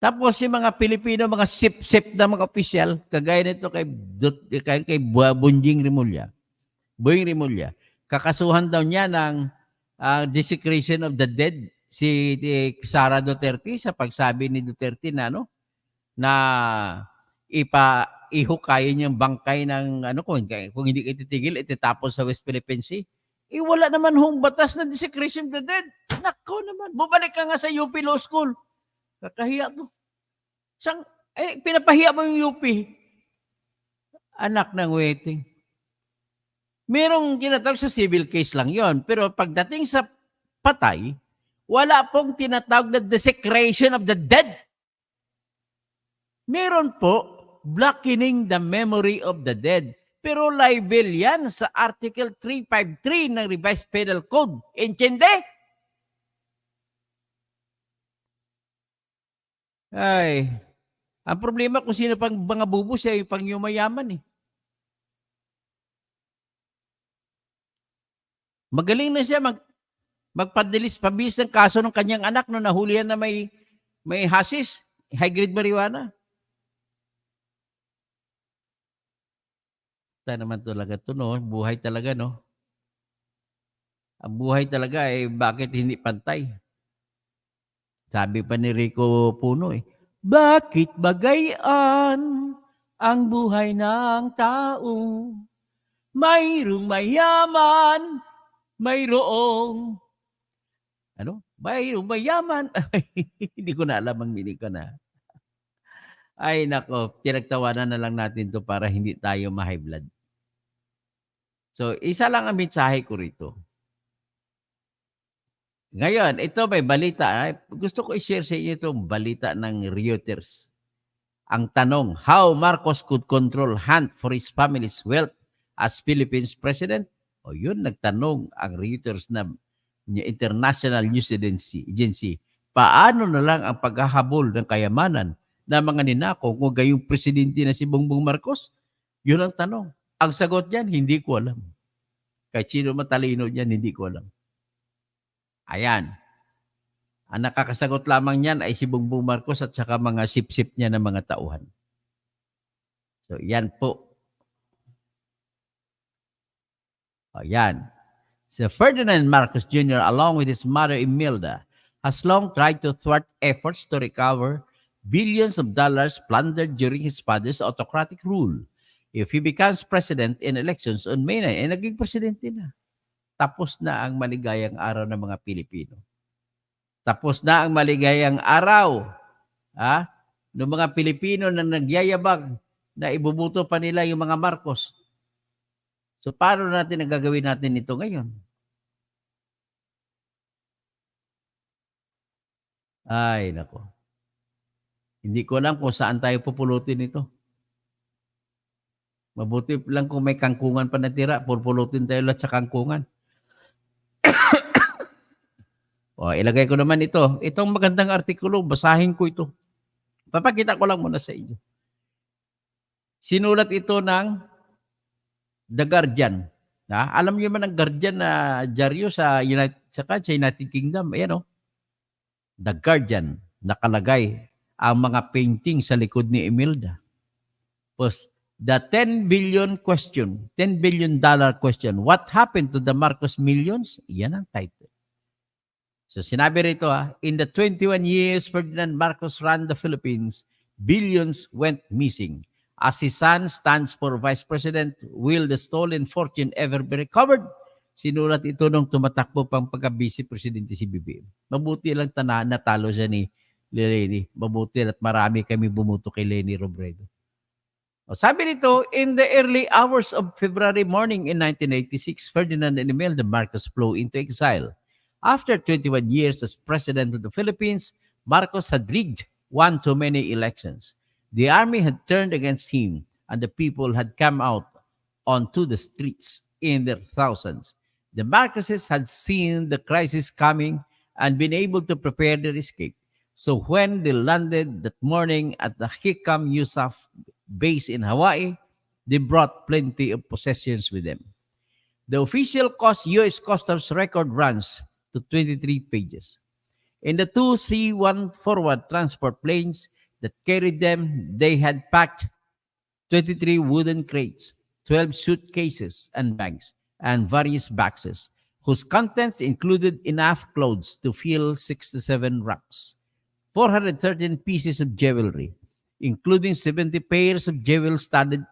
Tapos yung mga Pilipino, mga sip-sip na mga opisyal, kagaya nito kay Boying Rimulya, kakasuhan daw niya ng desecration of the dead si Sara Duterte sa pagsabi ni Duterte na na ihukayin yung bangkay ng kung hindi kayo titigil, itatapos sa West Philippine Sea. Wala naman hong batas na desecration of the dead. Nako naman, bumalik ka nga sa UP Law School. Kakahiya to. Pinapahiya mo yung UP. Anak ng waiting. Merong tinatawag sa civil case lang yon, pero pagdating sa patay, wala pong tinatawag na desecration of the dead. Meron po, blackening the memory of the dead. Pero libel yan sa Article 353 ng Revised Penal Code. Intindi? Ay, ang problema kung sino pang mga bubo siya yung pang yumayaman eh. Magaling na siya pabilis ng kaso ng kanyang anak no nahulihan na may hashish, high-grade marijuana. Ito naman talaga ito, no? Buhay talaga, no? Ang buhay talaga eh, bakit hindi pantay? Sabi pa ni Rico Puno eh, bakit bagayan ang buhay ng tao? Mayroong mayaman, mayroong mayroong mayaman. Hindi ko na alam ang meaning ko na. Ay nako, pinagtawanan na lang natin to para hindi tayo ma-high blood. So, isa lang ang mensahe ko rito. Ngayon, ito may balita. Gusto ko i-share sa inyo itong balita ng Reuters. Ang tanong, how Marcos could control hunt for his family's wealth as Philippines president? O yun, nagtanong ang Reuters na International News Agency. Paano na lang ang paghahabol ng kayamanan na mga ninakaw kung gayong presidente na si Bongbong Marcos? Yun ang tanong. Ang sagot niyan, hindi ko alam. Kahit sino matalino niyan, hindi ko alam. Ayan. Ang nakakasagot lamang niyan ay si Bongbong Marcos at saka mga sip-sip niya ng mga tauhan. So, yan po. Ayan. So, Ferdinand Marcos Jr. along with his mother Imelda has long tried to thwart efforts to recover billions of dollars plundered during his father's autocratic rule. If he becomes president in elections on May 9, naging presidente na. Tapos na ang maligayang araw ng mga Pilipino. Tapos na ang maligayang araw ng mga Pilipino na nagyayabag na ibubuto pa nila yung mga Marcos. So paano natin gagawin natin ito ngayon? Ay, nako. Hindi ko alam kung saan tayo pupulutin ito. Mabuti lang kung may kangkungan pa natira, pupulutin tayo lahat sa kangkungan. O, ilagay ko naman ito. Itong magandang artikulo, basahin ko ito. Papakita ko lang muna sa inyo. Sinulat ito ng The Guardian. Alam niyo man ang Guardian na dyaryo sa United Kingdom. Ayan o. The Guardian. Nakalagay ang mga painting sa likod ni Imelda. Tapos, the $10 billion question, $10 billion question, what happened to the Marcos millions? Yan ang title. So sinabi rito in the 21 years Ferdinand Marcos ran the Philippines, billions went missing. As his son stands for vice president, will the stolen fortune ever be recovered? Sinulat ito nung tumatakbo pang pagka-vice presidente si BBM. Mabuti lang natalo siya ni Leni. Mabuti at marami kami bumuto kay Leni Robredo. Sabi nito, in the early hours of February morning in 1986, Ferdinand and Imelda Marcos flew into exile. After 21 years as president of the Philippines, Marcos had rigged one too many elections. The army had turned against him, and the people had come out onto the streets in their thousands. The Marcoses had seen the crisis coming and been able to prepare their escape. So when they landed that morning at the Hikam Yusuf base in Hawaii, they brought plenty of possessions with them. The official U.S. Customs record runs to 23 pages. In the two C-1 forward transport planes that carried them, they had packed 23 wooden crates, 12 suitcases and bags, and various boxes, whose contents included enough clothes to fill 67 racks, 413 pieces of jewelry, including 70 pairs of jewel-studded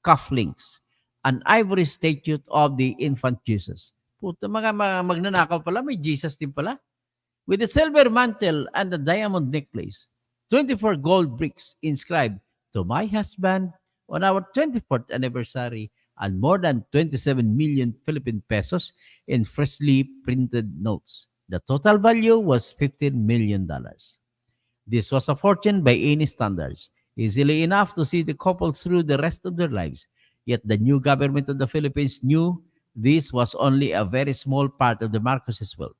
cufflinks, an ivory statue of the infant Jesus. Puta, mga magnanakaw pala, may Jesus din pala. With a silver mantle and a diamond necklace, 24 gold bricks inscribed, "To my husband on our 24th anniversary," and more than 27 million Philippine pesos in freshly printed notes. The total value was $15 million. This was a fortune by any standards, easily enough to see the couple through the rest of their lives. Yet the new government of the Philippines knew this was only a very small part of the Marcoses' wealth.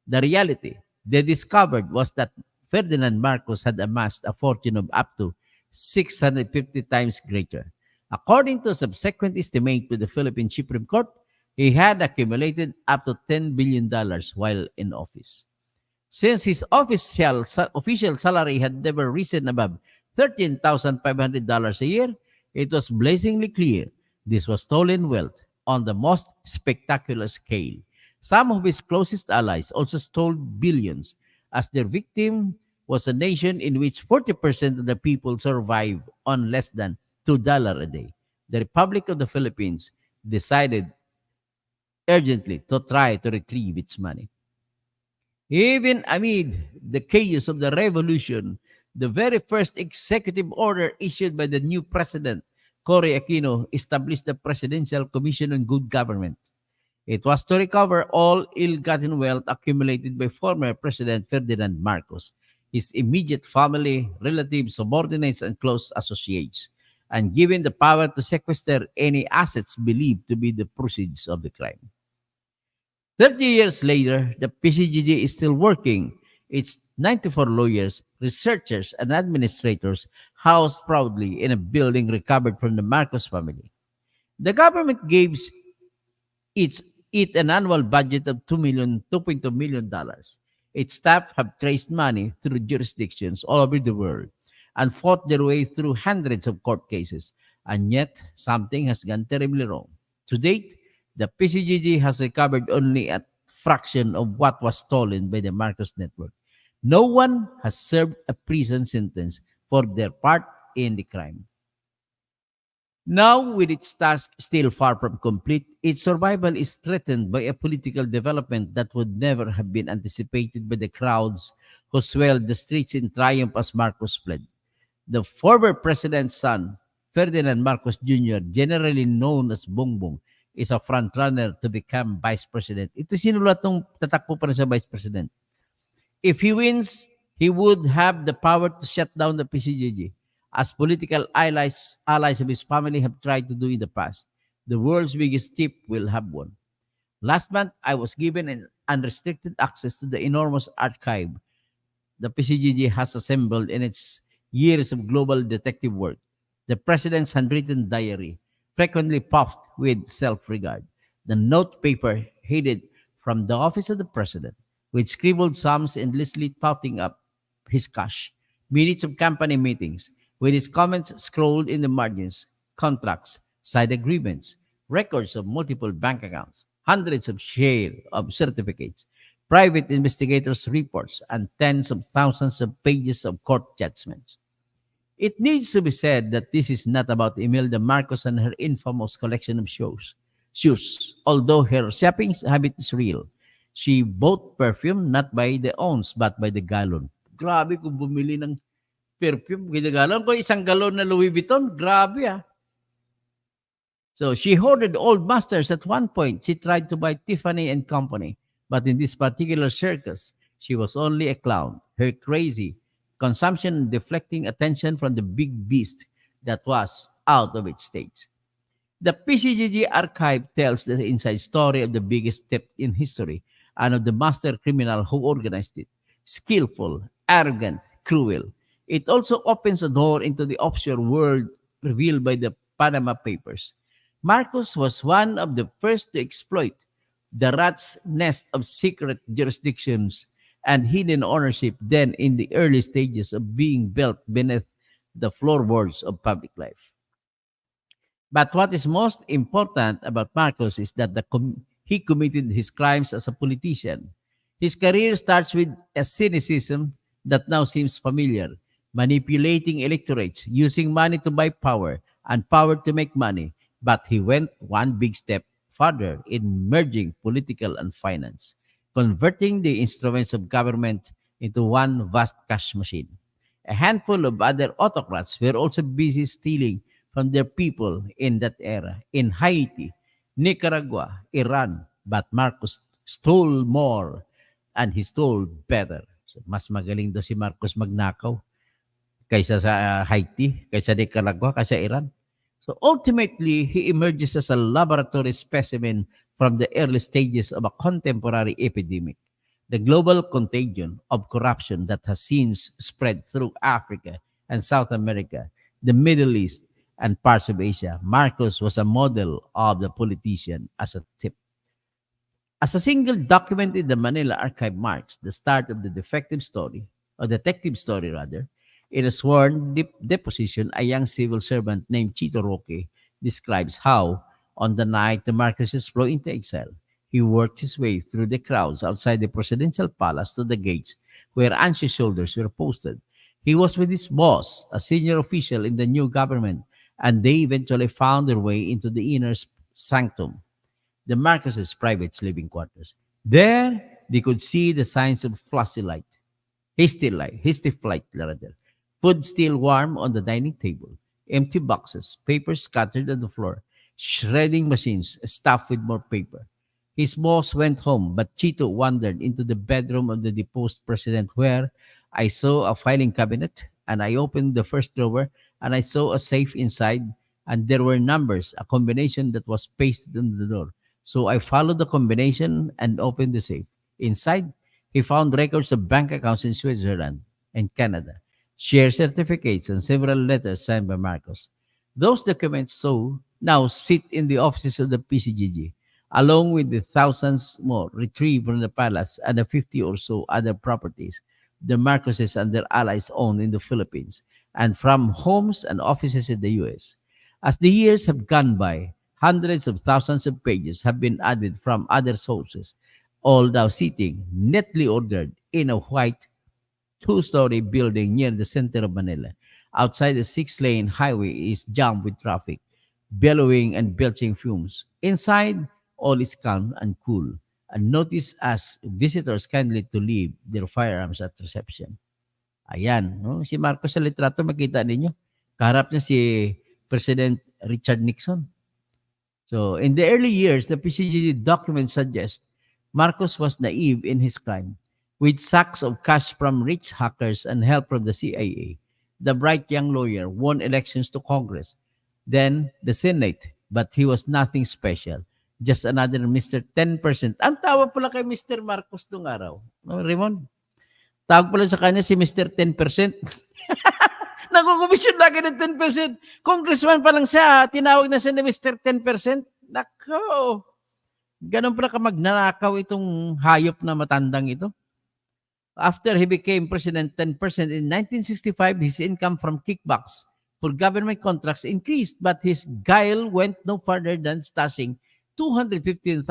The reality they discovered was that Ferdinand Marcos had amassed a fortune of up to 650 times greater. According to a subsequent estimate to the Philippine Supreme Court, he had accumulated up to $10 billion while in office. Since his official salary had never risen above $13,500 a year, it was blazingly clear this was stolen wealth on the most spectacular scale. Some of his closest allies also stole billions, as their victim was a nation in which 40% of the people survived on less than $2 a day. The Republic of the Philippines decided urgently to try to retrieve its money. Even amid the chaos of the revolution, the very first executive order issued by the new president, Cory Aquino, established the Presidential Commission on Good Government. It was to recover all ill-gotten wealth accumulated by former President Ferdinand Marcos, his immediate family, relatives, subordinates, and close associates, and given the power to sequester any assets believed to be the proceeds of the crime. 30 years later, the PCGG is still working. Its 94 lawyers, researchers, and administrators housed proudly in a building recovered from the Marcos family. The government gives it an annual budget of $2.2 million. Its staff have traced money through jurisdictions all over the world and fought their way through hundreds of court cases. And yet, something has gone terribly wrong. To date, the PCGG has recovered only a fraction of what was stolen by the Marcos network. No one has served a prison sentence for their part in the crime. Now, with its task still far from complete, its survival is threatened by a political development that would never have been anticipated by the crowds who swelled the streets in triumph as Marcos fled. The former president's son, Ferdinand Marcos Jr., generally known as Bongbong, is a frontrunner to become vice president. Ito sinulat nung tatakbo pa rin sa vice president. If he wins, He would have the power to shut down the PCGG, as political allies of his family have tried to do in the past. The world's biggest tip will have won. Last month, I was given an unrestricted access to the enormous archive the PCGG has assembled in its years of global detective work. The president's handwritten diary, frequently puffed with self-regard. The note paper headed from the office of the president, with scribbled sums endlessly totting up his cash. Minutes of company meetings, with his comments scrolled in the margins, contracts, side agreements, records of multiple bank accounts, hundreds of share of certificates, private investigators' reports, and tens of thousands of pages of court judgments. It needs to be said that this is not about Imelda Marcos and her infamous collection of shoes. Although her shopping habit is real, she bought perfume not by the ounce but by the gallon. Grabe kung bumili ng perfume by the gallon. Kung isang galon na Louis Vuitton, grabe ah. So she hoarded old masters at one point. She tried to buy Tiffany and Company, but in this particular circus, she was only a clown. Her crazy consumption deflecting attention from the big beast that was out of its stage. The PCGG archive tells the inside story of the biggest theft in history and of the master criminal who organized it. Skillful, arrogant, cruel. It also opens a door into the offshore world revealed by the Panama Papers. Marcos was one of the first to exploit the rat's nest of secret jurisdictions and hidden ownership then in the early stages of being built beneath the floorboards of public life. But what is most important about Marcos is that he committed his crimes as a politician. His career starts with a cynicism that now seems familiar, manipulating electorates, using money to buy power and power to make money. But he went one big step further in merging political and finance, converting the instruments of government into one vast cash machine. A handful of other autocrats were also busy stealing from their people in that era, in Haiti, Nicaragua, Iran. But Marcos stole more and he stole better. So, mas magaling daw si Marcos magnakaw kaysa sa Haiti, kaysa Nicaragua, kaysa Iran. So ultimately, he emerges as a laboratory specimen from the early stages of a contemporary epidemic, the global contagion of corruption that has since spread through Africa and South America, the Middle East, and parts of Asia. Marcos was a model of the politician as a tip. As a single document in the Manila Archive marks the start of the defective story, or detective story rather, in a sworn deposition, a young civil servant named Chito Roque describes how, on the night the Marcoses flew into exile, he worked his way through the crowds outside the presidential palace to the gates where anxious soldiers were posted. He was with his boss, a senior official in the new government, and they eventually found their way into the inner sanctum, the Marcoses' private sleeping quarters. There, they could see the signs of hasty flight rather. Food still warm on the dining table, empty boxes, papers scattered on the floor, shredding machines stuffed with more paper. His boss went home, but Chito wandered into the bedroom of the deposed president where I saw a filing cabinet and I opened the first drawer and I saw a safe inside and there were numbers, a combination that was pasted on the door. So I followed the combination and opened the safe. Inside, he found records of bank accounts in Switzerland and Canada, share certificates, and several letters signed by Marcos. Those documents now sit in the offices of the PCGG, along with the thousands more retrieved from the palace and the 50 or so other properties the Marcoses and their allies own in the Philippines and from homes and offices in the US. As the years have gone by, hundreds of thousands of pages have been added from other sources, all now sitting neatly ordered in a white two-story building near the center of Manila. Outside, the six-lane highway is jammed with traffic, bellowing and belching fumes. Inside, all is calm and cool. And notice as visitors kindly to leave their firearms at reception. Ayan, no? Si Marcos sa litrato, makita ninyo. Kaharap niya si President Richard Nixon. So, in the early years, the PCGD documents suggest Marcos was naive in his crime. with sacks of cash from rich hackers and help from the CIA. The bright young lawyer won elections to Congress, then the Senate, but he was nothing special. Just another Mr. 10%. Ang tawag pala kay Mr. Marcos nung araw. No, Raymond? Tawag pala sa kanya si Mr. 10%. Nakukomisyon lagi ng 10%. Congressman pa lang siya, tinawag na siya ni Mr. 10%. Nako! Ganun pala ka magnanakaw itong hayop na matandang ito. After he became president 10% in 1965, his income from kickbacks for government contracts increased, but his guile went no further than stashing $215,000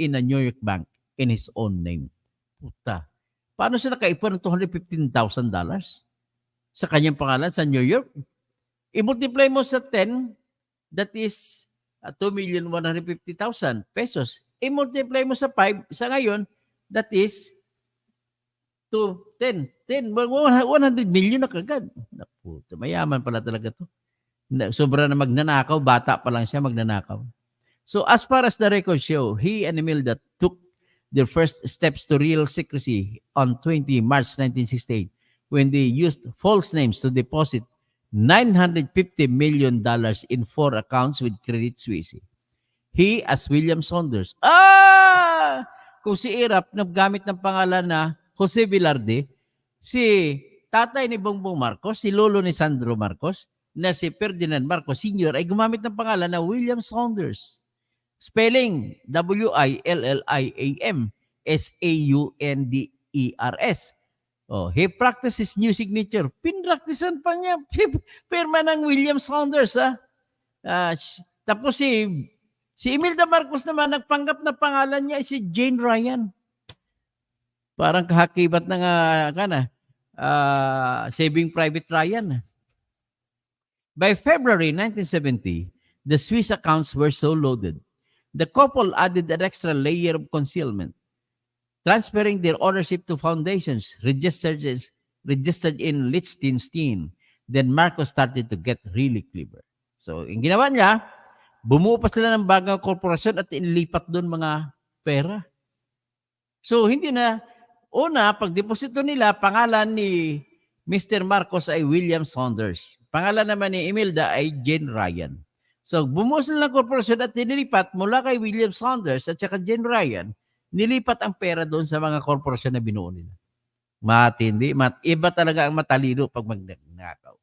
in a New York bank in his own name. Puta. Paano siya nakaipon ng $215,000 sa kanyang pangalan sa New York? I-multiply mo sa 10, that is 2,150,000 pesos. I-multiply mo sa 5, sa ngayon, that is 100 million na kagad. Naku, mayaman pala talaga to. Sobra na magnanakaw, bata pa lang siya magnanakaw. So as far as the records show, he and Imelda took their first steps to real secrecy on 20 March 1968 when they used false names to deposit $950 million in 4 accounts with Credit Suisse. He as William Saunders. Kung si Irap naggamit ng pangalan na Jose Velarde, si tatay ni Bongbong Marcos, si lolo ni Sandro Marcos, na si Ferdinand Marcos Sr. ay gumamit ng pangalan na William Saunders. Spelling, William Saunders. He practiced his new signature. Pinraktisan pa niya. Pirma ng William Saunders. Tapos si Imelda Marcos naman, nagpanggap na pangalan niya ay si Jane Ryan. Parang kahakibat ng Saving Private Ryan. By February 1970, the Swiss accounts were so loaded. The couple added an extra layer of concealment, transferring their ownership to foundations registered in Liechtenstein. Then Marcos started to get really clever. So, yung ginawa niya, bumuo pa sila ng bagong korporasyon at inilipat doon mga pera. So, hindi na, pag-deposito nila, pangalan ni Mr. Marcos ay William Saunders. Pangalan naman ni Imelda ay Jane Ryan. So, bumuo sila ng korporasyon at nilipat mula kay William Saunders at saka Jane Ryan, nilipat ang pera doon sa mga korporasyon na binuo nila. Matindi. Iba talaga ang matalino pag magnanakaw.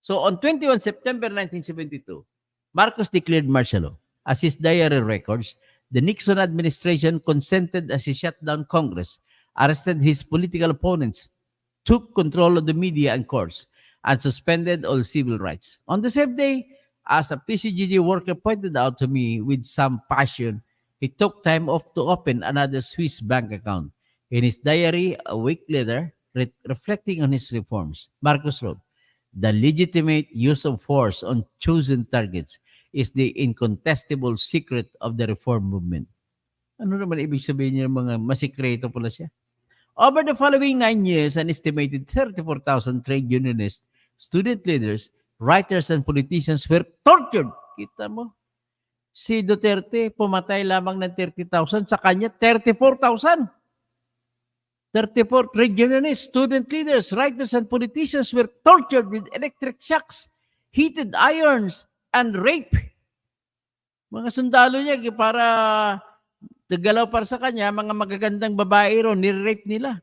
So, on 21 September 1972, Marcos declared martial law. As his diary records, the Nixon administration consented as he shut down Congress, arrested his political opponents, took control of the media and courts, and suspended all civil rights. On the same day, as a PCGG worker pointed out to me with some passion, he took time off to open another Swiss bank account. In his diary, a week later, reflecting on his reforms, Marcos wrote, "The legitimate use of force on chosen targets is the incontestable secret of the reform movement." Ano naman ibig sabihin niya, mga masikreto pala siya? Over the following 9 years, an estimated 34,000 trade unionists, student leaders, writers, and politicians were tortured. Kita mo? Si Duterte, pumatay lamang ng 30,000. Sa kanya, 34,000. 34 trade unionists, student leaders, writers, and politicians were tortured with electric shocks, heated irons, and rape. Mga sundalo niya, para nagalaw para sa kanya, mga magagandang babae ron, nire-rape nila.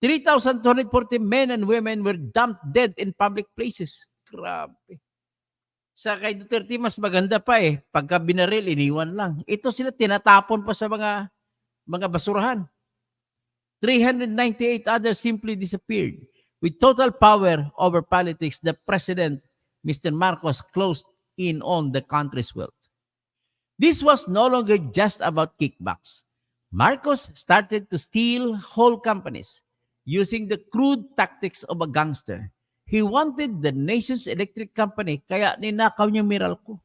3,240 men and women were dumped dead in public places. Grabe. Sa kay Duterte, mas maganda pa pagka binaril, iniwan lang. Ito sila tinatapon pa sa mga basurahan. 398 others simply disappeared. With total power over politics, the president, Mr. Marcos, closed in on the country's wealth. This was no longer just about kickbacks. Marcos started to steal whole companies using the crude tactics of a gangster. He wanted the nation's electric company, kaya ninakaw niya Meralco,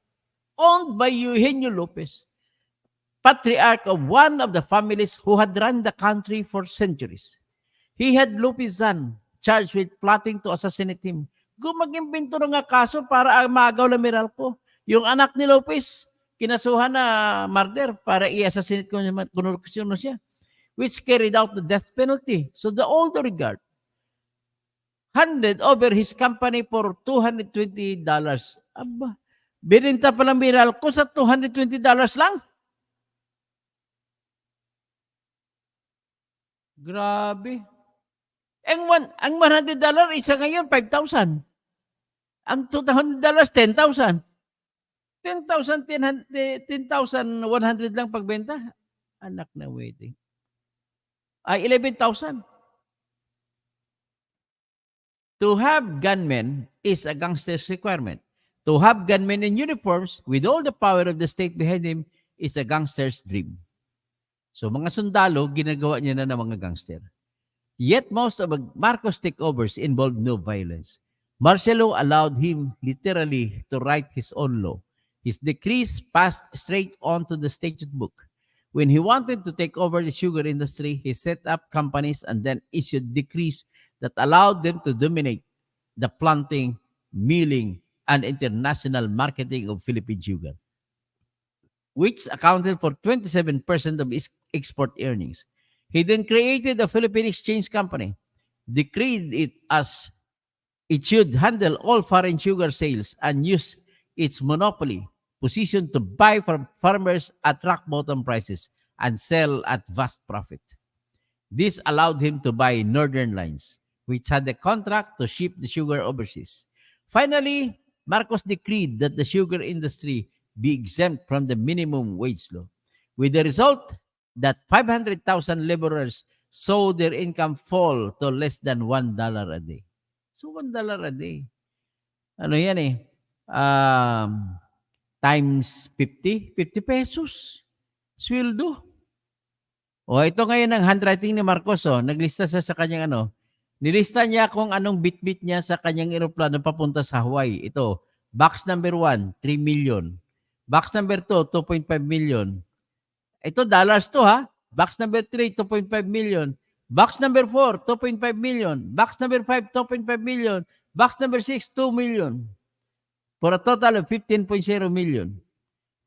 owned by Eugenio Lopez, patriarch of one of the families who had run the country for centuries. He had Lopez's son charged with plotting to assassinate him. Gumag-imbento nga kaso para maagaw na Meralco. Yung anak ni Lopez, kinasuhan na murder para i-assassinate ko siya. which carried out the death penalty. So the old oligarch handed over his company for $220. Aba, bininta pa ng Meralco sa $220 lang? Grabe. Ang $100 isa ngayon, 5,000. Ang $200, 10,000. 10,100 lang pagbenta. Anak na waiting. Ay, 11,000. To have gunmen is a gangster's requirement. To have gunmen in uniforms with all the power of the state behind him is a gangster's dream. So mga sundalo, ginagawa niya na ng mga gangster. Yet most of Marcos takeovers involved no violence. Martial law allowed him literally to write his own law. His decrees passed straight on to the statute book. When he wanted to take over the sugar industry, he set up companies and then issued decrees that allowed them to dominate the planting, milling, and international marketing of Philippine sugar, which accounted for 27% of his export earnings. He then created a Philippine Exchange Company, decreed it as it should handle all foreign sugar sales and use its monopoly position to buy from farmers at rock bottom prices and sell at vast profit. This allowed him to buy Northern Lines, which had a contract to ship the sugar overseas. Finally, Marcos decreed that the sugar industry be exempt from the minimum wage law, with the result that 500,000 laborers saw their income fall to less than $1 a day. So $1 a day. Ano yan eh? Times 50 pesos. Sweldo. O ito ngayon ang handwriting ni Marcos. Naglista siya sa kanyang nilista niya kung anong bit-bit niya sa kanyang eroplano papunta sa Hawaii. Ito, box number 1, 3 million. Box number 2, 2.5 million. Ito, dollars to ha. Box number 3, 2.5 million. Box number 4, 2.5 million. Box number 5, 2.5 million. Box number 6, 2 million. For a total of 15.0 million.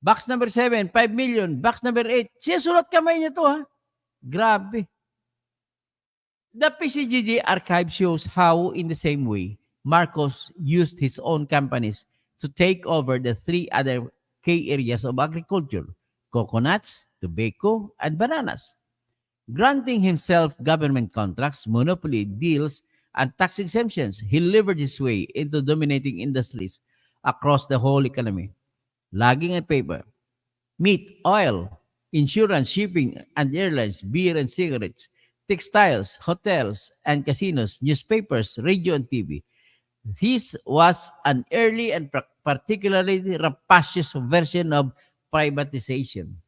Box number 7, 5 million. Box number 8. Siya sulat kamay niya to ha. Grabe. The PCGG archive shows how, in the same way, Marcos used his own companies to take over the 3 other key areas of agriculture: coconuts, tobacco, and bananas, granting himself government contracts, monopoly deals, and tax exemptions. He levered his way into dominating industries across the whole economy. Lagging at paper, meat, oil, insurance, shipping, and airlines, beer and cigarettes, textiles, hotels, and casinos, newspapers, radio, and TV. This was an early and particularly rapacious version of privatization.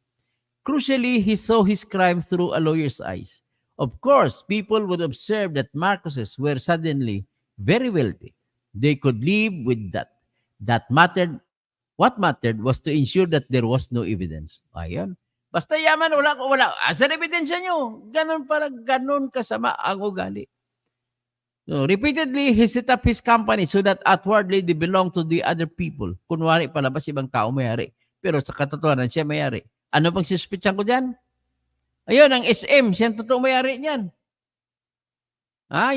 Crucially, he saw his crime through a lawyer's eyes. Of course, people would observe that Marcoses were suddenly very wealthy. They could live with that. What mattered was to ensure that there was no evidence. Ayan. Basta yaman, wala. Asan ebidensya nyo? Ganon kasama ang ugali. So, repeatedly, he set up his company so that outwardly they belong to the other people. Kunwari palabas ibang tao may-ari. Pero sa katotohanan, siya may-ari. Ano bang suspitsyan ko dyan? Ayun, ang SM, siya ang totoong may-ari niyan.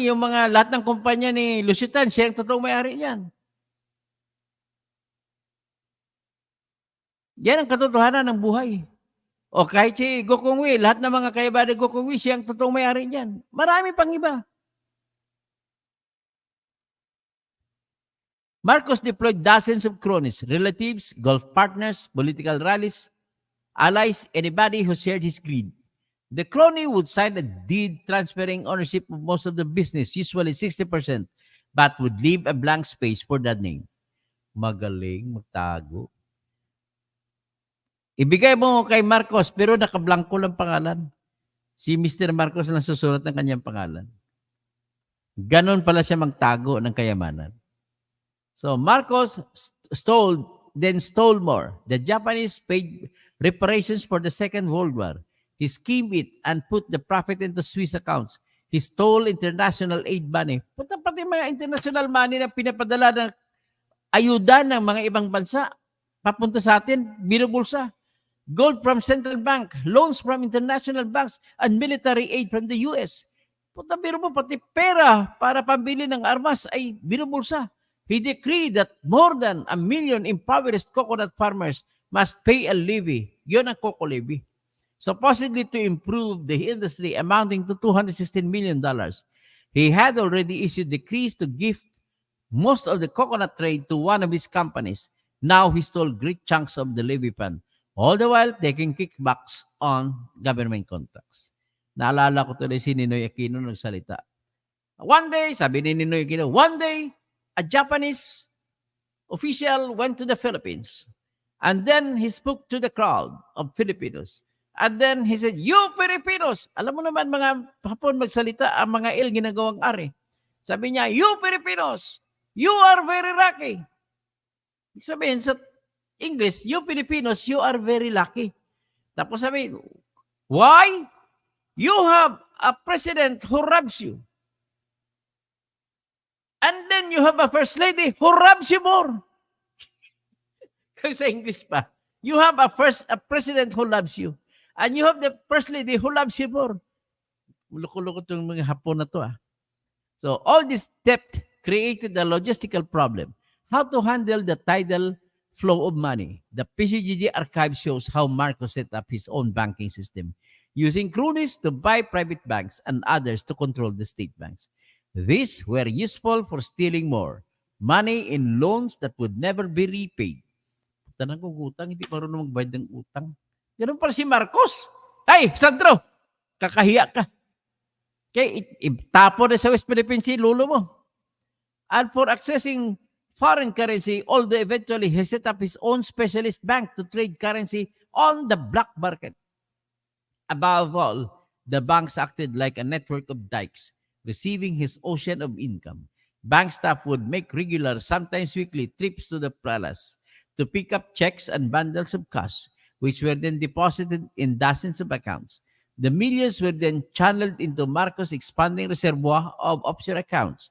Yung mga lahat ng kumpanya ni Lusitan, siya ang totoong may-ari niyan. Yan ang katotohanan ng buhay. O kahit si Gokongwei, lahat ng mga kayabada Gokongwei, siya ang totoong may-ari niyan. Marami pang iba. Marcos deployed dozens of cronies, relatives, golf partners, political rallies, allies, anybody who shared his greed. The crony would sign a deed transferring ownership of most of the business, usually 60%, but would leave a blank space for that name. Magaling, magtago. Ibigay mo kay Marcos, pero nakablanko lang pangalan. Si Mr. Marcos lang susulat ng kanyang pangalan. Ganon pala siya magtago ng kayamanan. So Marcos stole more. The Japanese paid reparations for the Second World War. He schemed it and put the profit into Swiss accounts. He stole international aid money. Pati mga international money na pinapadala ng ayuda ng mga ibang bansa, papunta sa atin, binubulsa. gold from central bank, loans from international banks, and military aid from the US. Puta, biro mo, pati pera para pambili ng armas ay binubulsa. He decreed that more than 1 million impoverished coconut farmers must pay a levy. Yun ang coco levy. Supposedly to improve the industry amounting to $216 million. He had already issued decrees to gift most of the coconut trade to one of his companies. Now he stole great chunks of the levy fund, all the while taking kickbacks on government contracts. Naalala ko tuloy si Ninoy Aquino nagsalita. One day, sabi ni Ninoy Aquino, one day, a Japanese official went to the Philippines. And then he spoke to the crowd of Filipinos. And then he said, you Filipinos! Alam mo naman mga Hapon magsalita, ang mga il ginagawang ari. Sabi niya, you Filipinos! You are very lucky. Ibig sabihin sa English, you Filipinos, you are very lucky. Tapos sabi, why? You have a president who robs you. And then you have a first lady who robs you more. Kasi sa English pa. You have a president who loves you. And you have the first lady who loves you more. Loko-loko itong mga Hapon na to. So all this debt created a logistical problem. How to handle the tidal flow of money. The PCGG archive shows how Marcos set up his own banking system, using cronies to buy private banks and others to control the state banks. These were useful for stealing more money in loans that would never be repaid. Tanang kong utang, hindi marunong magbayad ng utang. Ganun pala si Marcos. Ay, Sandro, kakahiya ka. Okay, tapo na sa West Philippines si lulo mo. And for accessing foreign currency, although eventually he set up his own specialist bank to trade currency on the black market. Above all, the banks acted like a network of dikes, receiving his ocean of income. Bank staff would make regular, sometimes weekly, trips to the palace to pick up checks and bundles of cash, which were then deposited in dozens of accounts. The millions were then channeled into Marcos' expanding reservoir of offshore accounts.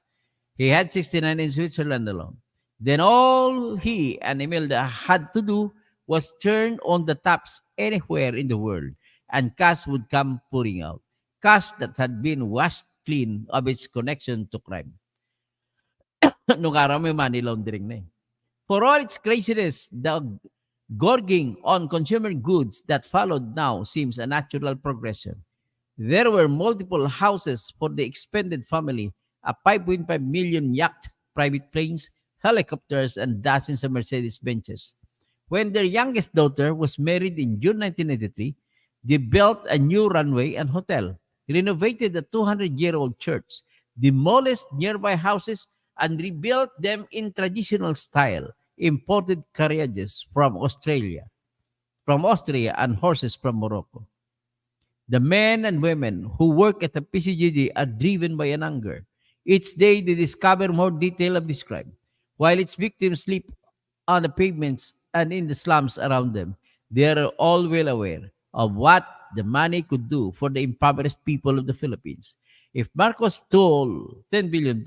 He had 69 in Switzerland alone. Then all he and Imelda had to do was turn on the taps anywhere in the world, and cash would come pouring out. Cash that had been washed clean of its connection to crime. Nung araw may money laundering na eh. For all its craziness, the gorging on consumer goods that followed now seems a natural progression. There were multiple houses for the expended family, a 5.5 million yacht, private planes, helicopters, and dozens of Mercedes Benches. When their youngest daughter was married in June 1993, they built a new runway and hotel, renovated a 200-year-old church, demolished nearby houses, and rebuilt them in traditional style, imported carriages from Austria, and horses from Morocco. The men and women who work at the PCGG are driven by an anger. Each day they discover more detail of this crime, while its victims sleep on the pavements and in the slums around them. They are all well aware of what the money could do for the impoverished people of the Philippines. If Marcos stole $10 billion,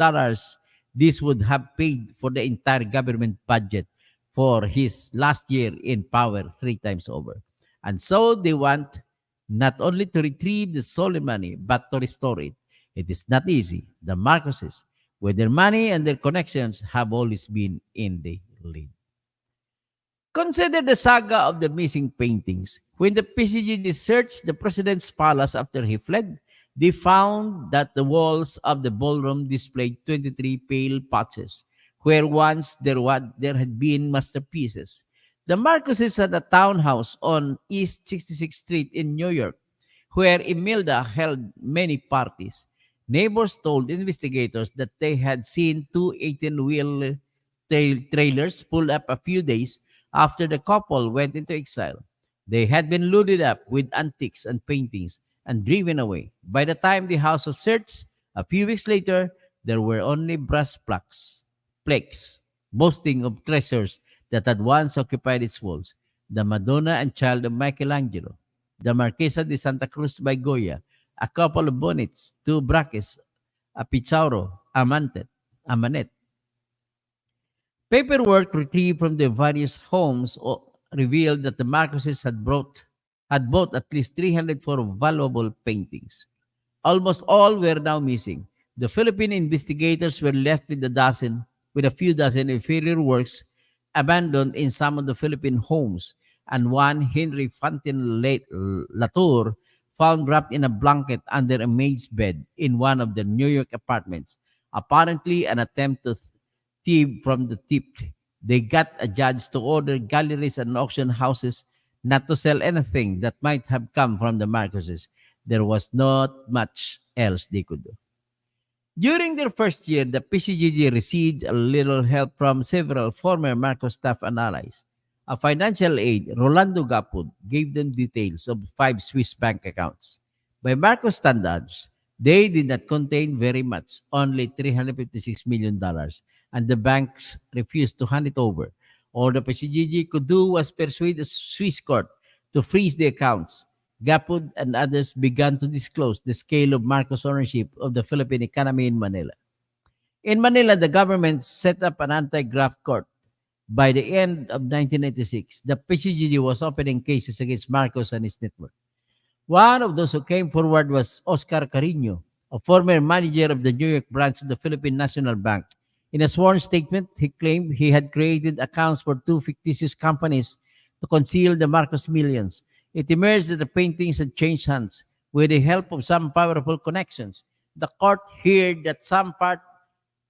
this would have paid for the entire government budget for his last year in power 3 times over. And so they want not only to retrieve the stolen money, but to restore it. It is not easy. The Marcoses, with their money and their connections, have always been in the lead. Consider the saga of the missing paintings. When the PCGD searched the president's palace after he fled, they found that the walls of the ballroom displayed 23 pale patches, where once there had been masterpieces. The Marcoses had a townhouse on East 66th Street in New York, where Imelda held many parties. Neighbors told investigators that they had seen 2 18-wheel trailers pull up a few days after the couple went into exile. They had been loaded up with antiques and paintings and driven away. By the time the house was searched, a few weeks later, there were only brass plaques boasting of treasures that had once occupied its walls. The Madonna and Child of Michelangelo, the Marquesa de Santa Cruz by Goya, a couple of bonnets, 2 braques, a Pizarro, a Manet. Paperwork retrieved from the various homes revealed that the Marcoses had bought at least 304 valuable paintings. Almost all were now missing. The Philippine investigators were left with a few dozen inferior works abandoned in some of the Philippine homes, and one Henry Fantin Latour found wrapped in a blanket under a maid's bed in one of the New York apartments, apparently an attempt to thieve from the tipped. They got a judge to order galleries and auction houses not to sell anything that might have come from the Marcoses. There was not much else they could do. During their first year, the PCGG received a little help from several former Marcos staff and allies. A financial aide, Rolando Gapud, gave them details of 5 Swiss bank accounts. By Marcos standards, they did not contain very much, only $356 million, and the banks refused to hand it over. All the PCGG could do was persuade a Swiss court to freeze the accounts. Gapud and others began to disclose the scale of Marcos' ownership of the Philippine economy in Manila. In Manila, the government set up an anti-graft court. By the end of 1996, the PCGG was opening cases against Marcos and his network. One of those who came forward was Oscar Carino, a former manager of the New York branch of the Philippine National Bank. In a sworn statement, he claimed he had created accounts for 2 fictitious companies to conceal the Marcos millions. It emerged that the paintings had changed hands with the help of some powerful connections. The court heard that some part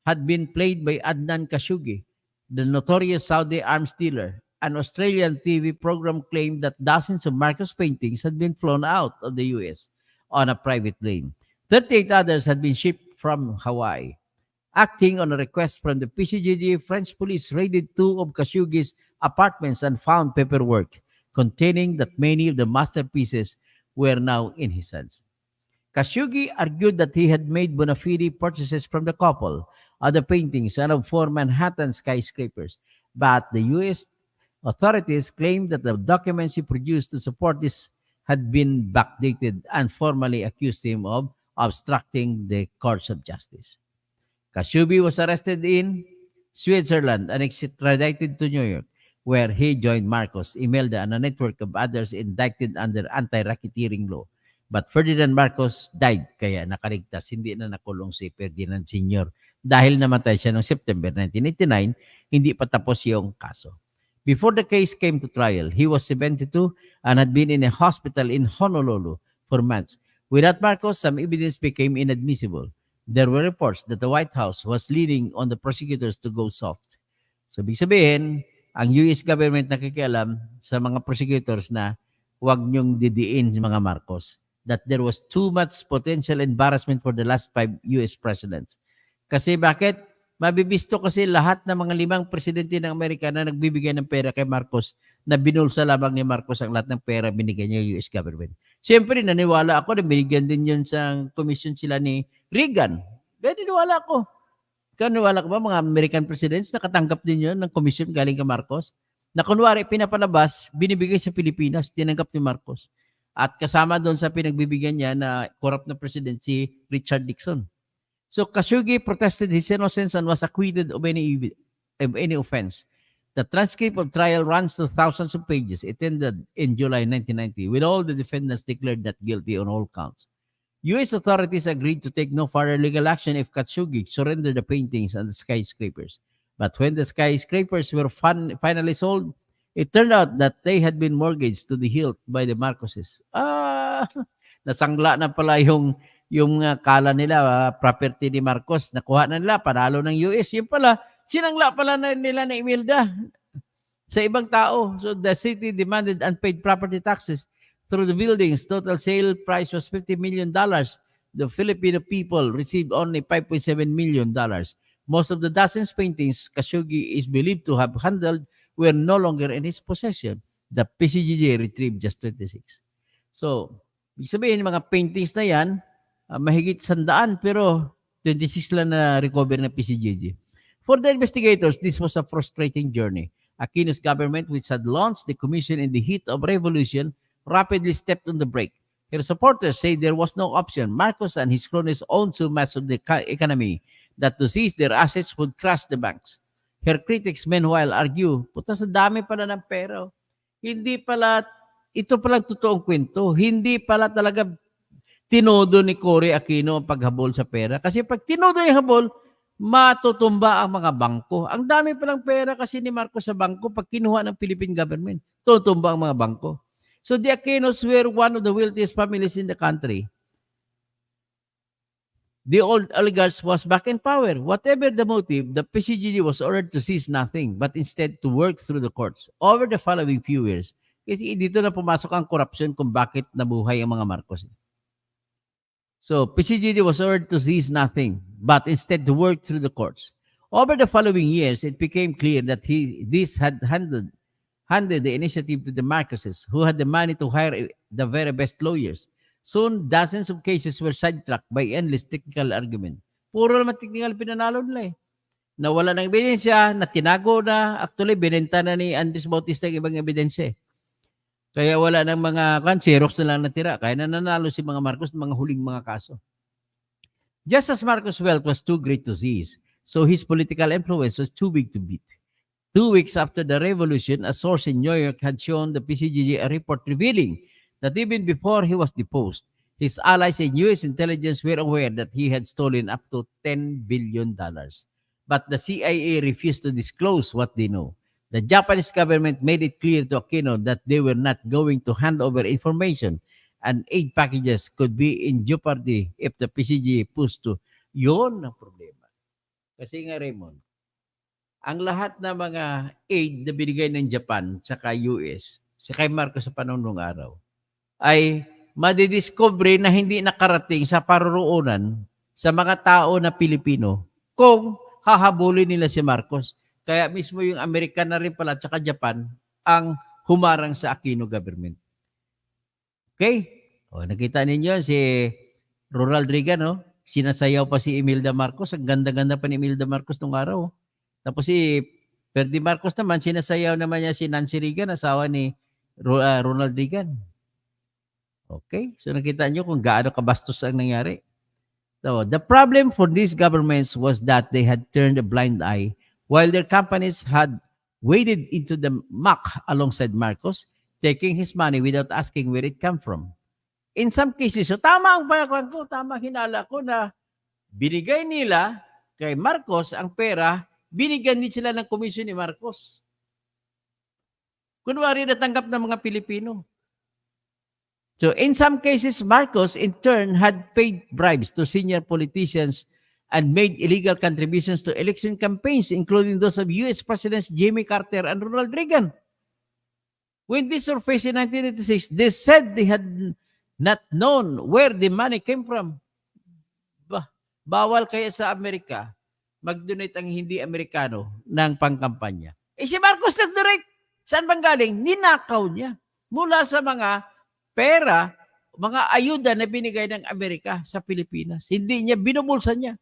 had been played by Adnan Khashoggi, the notorious Saudi arms dealer. An Australian TV program claimed that dozens of Marcos paintings had been flown out of the US on a private plane. 38 others had been shipped from Hawaii. Acting on a request from the PCGG, French police raided 2 of Khashoggi's apartments and found paperwork containing that many of the masterpieces were now in his hands. Khashoggi argued that he had made bona fide purchases from the couple, other paintings, and of 4 Manhattan skyscrapers, but the U.S. authorities claimed that the documents he produced to support this had been backdated and formally accused him of obstructing the courts of justice. Khashoggi was arrested in Switzerland and extradited to New York, where he joined Marcos, Imelda, and a network of others indicted under anti-racketeering law. But Ferdinand Marcos died, kaya nakaligtas. Hindi na nakulong si Ferdinand Sr. Dahil namatay siya noong September 1989, hindi pa tapos yung kaso. Before the case came to trial, he was 72 and had been in a hospital in Honolulu for months. Without Marcos, some evidence became inadmissible. There were reports that the White House was leading on the prosecutors to go soft. So, ibig sabihin, ang US government nakikialam sa mga prosecutors na huwag niyong didiin mga Marcos. That there was too much potential embarrassment for the last 5 US presidents. Kasi bakit? Mabibisto kasi lahat ng mga 5 presidente ng Amerika na nagbibigay ng pera kay Marcos na binulsa lamang ni Marcos ang lahat ng pera binigay niya US government. Siyempre, naniwala ako na binigyan din yun sa commission sila ni Reagan. Naniwala ako. Naniwala ko ba mga American presidents nakatanggap din yun ng commission galing kay Marcos? Na kunwari pinapalabas, binibigay sa Pilipinas, tinanggap ni Marcos. At kasama doon sa pinagbibigyan niya na corrupt na president si Richard Nixon. So Khashoggi protested his innocence and was acquitted of any offense. The transcript of trial runs to thousands of pages. It ended in July 1990 with all the defendants declared not guilty on all counts. U.S. authorities agreed to take no further legal action if Khashoggi surrendered the paintings and the skyscrapers. But when the skyscrapers were finally sold, it turned out that they had been mortgaged to the hilt by the Marcoses. Nasangla na pala yung kala nila, property ni Marcos, nakuha na nila, panalo ng US. Yung pala, sinangla pala nila na Imelda sa ibang tao. So the city demanded unpaid property taxes through the buildings. Total sale price was $50 million. The Filipino people received only $5.7 million. Most of the dozens paintings Khashoggi is believed to have handled were no longer in his possession. The PCGG retrieved just 26. So, ibig sabihin, mga paintings na yan, mahigit 100, pero 26 lang na recover ng PCGG. For the investigators, this was a frustrating journey. Aquino's government, which had launched the commission in the heat of revolution, rapidly stepped on the brake. Her supporters say there was no option. Marcos and his cronies owned so much of the economy that to seize their assets would crush the banks. Her critics, meanwhile, argue, puta sa dami pala ng pera. Hindi pala, ito pala totoong kwento. Hindi pala talaga tinodo ni Cory Aquino ang paghabol sa pera. Kasi pag tinodo niya habol, matutumba ang mga bangko. Ang dami palang pera kasi ni Marcos sa bangko pag kinuha ng Philippine government. Tutumba ang mga bangko. So the Aquinos were one of the wealthiest families in the country. The old oligarchs was back in power. Whatever the motive, the PCGG was ordered to seize nothing but instead to work through the courts over the following few years. Kasi dito na pumasok ang corruption kung bakit nabuhay ang mga Marcos. So PCGG was ordered to seize nothing but instead to work through the courts. Over the following years, it became clear that this had handed the initiative to the Marcoses, who had the money to hire the very best lawyers. Soon, dozens of cases were sidetracked by endless technical argument. Puro naman technical pinanalo nila eh. Nawala ng ebidensya, na tinago na, actually, binenta na ni Andres Bautista ang ibang ebidensya eh. Kaya wala ng mga Xerox na lang natira. Kaya nananalo si mga Marcos ng mga huling mga kaso. Just as Marcos' wealth was too great to seize, so his political influence was too big to beat. 2 weeks after the revolution, a source in New York had shown the PCGG a report revealing that even before he was deposed, his allies in U.S. intelligence were aware that he had stolen up to $10 billion. But the CIA refused to disclose what they know. The Japanese government made it clear to Aquino that they were not going to hand over information and aid packages could be in jeopardy if the PCG pushed to. Yun ang problema. Kasi nga Raymond, ang lahat ng mga aid na binigay ng Japan sa US, sa kay Marcos sa panahon ng araw, ay madidiscover na hindi nakarating sa paruroonan sa mga tao na Pilipino kung hahabulin nila si Marcos. Kaya mismo yung American na rin pala at saka Japan ang humarang sa Aquino government. Okay? O, nakita ninyo si Ronald Reagan, no? Sinasayaw pa si Imelda Marcos. Ang ganda-ganda pa ni Imelda Marcos nung araw. Tapos si Ferdy Marcos naman, sinasayaw naman niya si Nancy Reagan, asawa ni Ronald Reagan. Okay? So nakita niyo kung gaano kabastos ang nangyari. So the problem for these governments was that they had turned a blind eye while their companies had waded into the muck alongside Marcos, taking his money without asking where it came from. In some cases, so tama ang pagkakuan ko, tama hinala ko na binigay nila kay Marcos ang pera, binigyan din sila ng komisyon ni Marcos. Kunwari natanggap ng mga Pilipino. So in some cases, Marcos in turn had paid bribes to senior politicians and made illegal contributions to election campaigns, including those of U.S. Presidents Jimmy Carter and Ronald Reagan. When this surfaced in 1986, they said they had not known where the money came from. Bawal kaya sa Amerika mag-donate ang hindi Amerikano ng pangkampanya. Si Marcos nag-donate. Saan bang galing? Ninakaw niya. Mula sa mga pera, mga ayuda na binigay ng Amerika sa Pilipinas. Hindi niya, binubulsa niya.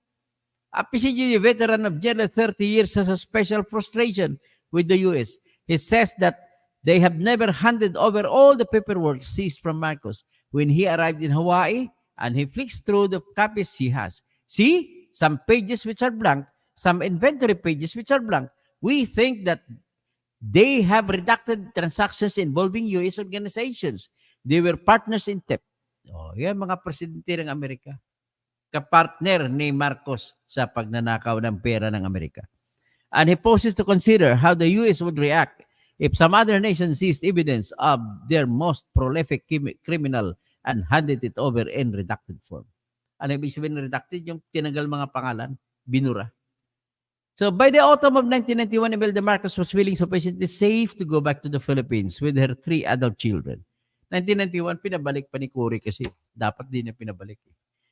A PCG veteran of nearly 30 years has a special frustration with the U.S. He says that they have never handed over all the paperwork seized from Marcos. When he arrived in Hawaii and he flicks through the copies he has, see, some pages which are blank, some inventory pages which are blank, we think that they have redacted transactions involving U.S. organizations. They were partners in TEP. Oh, yan mga presidente ng Amerika. Kapartner ni Marcos sa pagnanakaw ng pera ng Amerika. And he poses to consider how the U.S. would react if some other nation seized evidence of their most prolific criminal and handed it over in redacted form. Ano ibig sabihin ng redacted? Yung tinanggal mga pangalan, binura. So by the autumn of 1991, Imelda Marcos was feeling sufficiently safe to go back to the Philippines with her 3 adult children. 1991, pinabalik pa ni Cory kasi dapat din na pinabalik.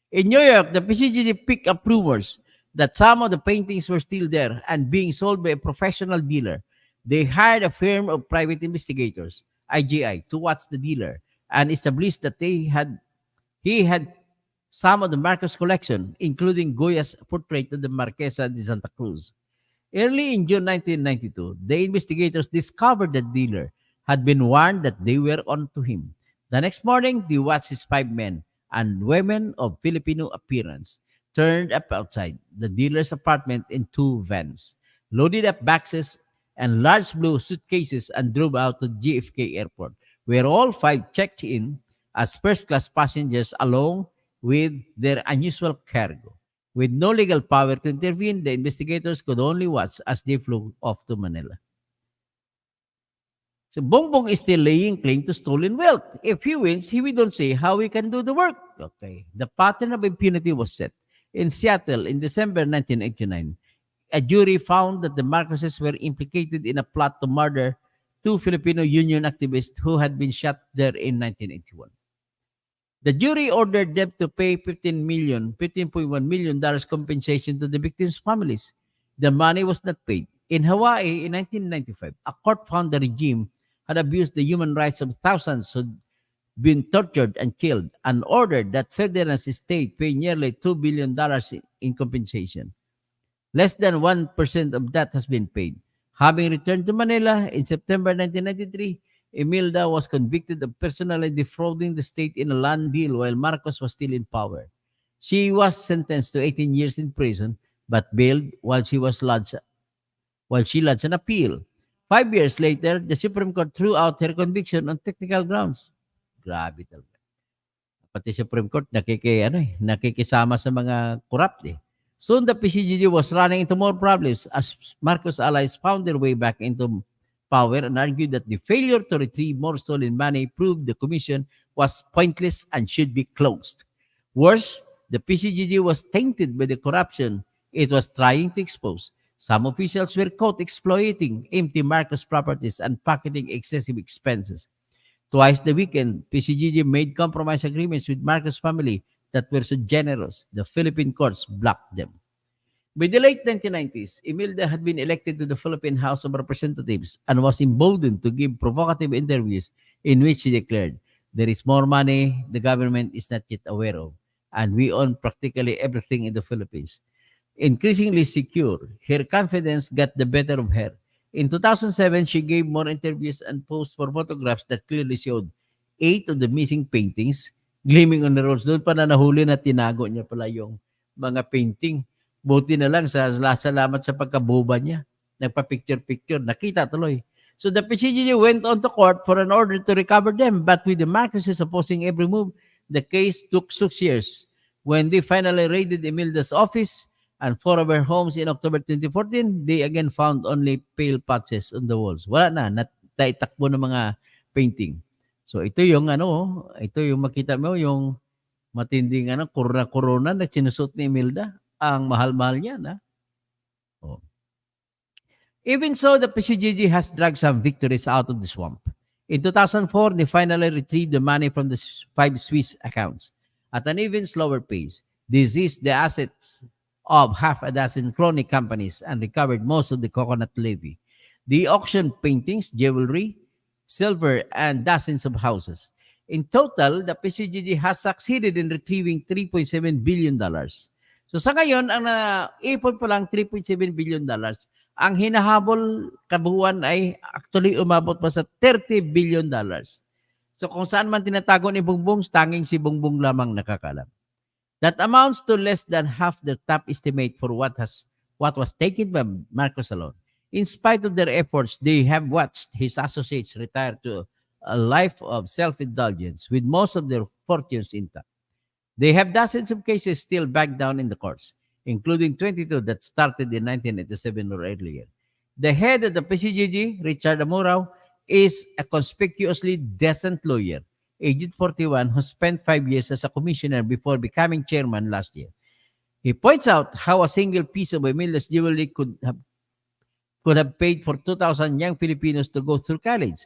In New York, the PCGG picked up rumors that some of the paintings were still there and being sold by a professional dealer. They hired a firm of private investigators, IGI, to watch the dealer and established that he had some of the Marcos collection, including Goya's portrait of the Marquesa de Santa Cruz. Early in June 1992, the investigators discovered that the dealer had been warned that they were on to him. The next morning, they watched his 5 men and women of Filipino appearance turned up outside the dealer's apartment in 2 vans, loaded up boxes and large blue suitcases and drove out to JFK Airport, where all 5 checked in as first-class passengers along with their unusual cargo. With no legal power to intervene, the investigators could only watch as they flew off to Manila. So Bongbong is still laying claim to stolen wealth. If he wins, he will say how he can do the work. Okay. The pattern of impunity was set. In Seattle in December 1989, a jury found that the Marcoses were implicated in a plot to murder 2 Filipino union activists who had been shot there in 1981. The jury ordered them to pay $15.1 million compensation to the victims' families. The money was not paid. In Hawaii in 1995, a court found the regime had abused the human rights of thousands who'd been tortured and killed and ordered that federal state pay nearly $2 billion in compensation. Less than 1% of that has been paid. Having returned to Manila in September 1993, Imelda was convicted of personally defrauding the state in a land deal while Marcos was still in power. She was sentenced to 18 years in prison but bailed while she lodged an appeal. 5 years later, the Supreme Court threw out her conviction on technical grounds. Grabe talaga. Pati Supreme Court nakikisama sa mga corrupt eh. Soon the PCGG was running into more problems as Marcos' allies found their way back into power and argued that the failure to retrieve more stolen money proved the commission was pointless and should be closed. Worse, the PCGG was tainted by the corruption it was trying to expose. Some officials were caught exploiting empty Marcos properties and pocketing excessive expenses. Twice the weekend, PCGG made compromise agreements with Marcos' family that were so generous, the Philippine courts blocked them. By the late 1990s, Imelda had been elected to the Philippine House of Representatives and was emboldened to give provocative interviews in which she declared, "There is more money the government is not yet aware of, and we own practically everything in the Philippines." Increasingly secure, her confidence got the better of her. In 2007, she gave more interviews and posed for photographs that clearly showed 8 of the missing paintings gleaming on the walls. Doon pa na nahuli na tinago niya pala yung mga painting. Buti na lang salamat sa pagkabuba niya. Nagpa-picture-picture. Nakita tuloy. So the PCGG went on to court for an order to recover them. But with the Marcoses opposing every move, the case took 6 years. When they finally raided Imelda's office and 4 of her homes in October 2014, they again found only pale patches on the walls. Wala na, naitakbo ng mga painting. So ito yung ito yung makita mo yung matinding corona na sinusot ni Imelda. Ang mahal-mahal niya na. Oh. Even so, the PCGG has dragged some victories out of the swamp. In 2004, they finally retrieved the money from the 5 Swiss accounts at an even slower pace. They seized the assets of half a dozen crony companies and recovered most of the coconut levy. They auctioned paintings, jewelry, silver, and dozens of houses. In total, the PCGG has succeeded in retrieving $3.7 billion. So sa ngayon, ang naipon pa lang $3.7 billion. Ang hinahabol kabuuan ay actually umabot pa sa $30 billion. So kung saan man tinatago ni Bongbong, tanging si Bongbong lamang nakakalam. That amounts to less than half the top estimate for what was taken by Marcos alone. In spite of their efforts, they have watched his associates retire to a life of self-indulgence with most of their fortunes intact. They have dozens of cases still back down in the courts, including 22 that started in 1987 or earlier. The head of the PCGG, Richard Amurao, is a conspicuously decent lawyer, aged 41, who spent 5 years as a commissioner before becoming chairman last year. He points out how a single piece of Imelda's jewelry could have paid for 2,000 young Filipinos to go through college.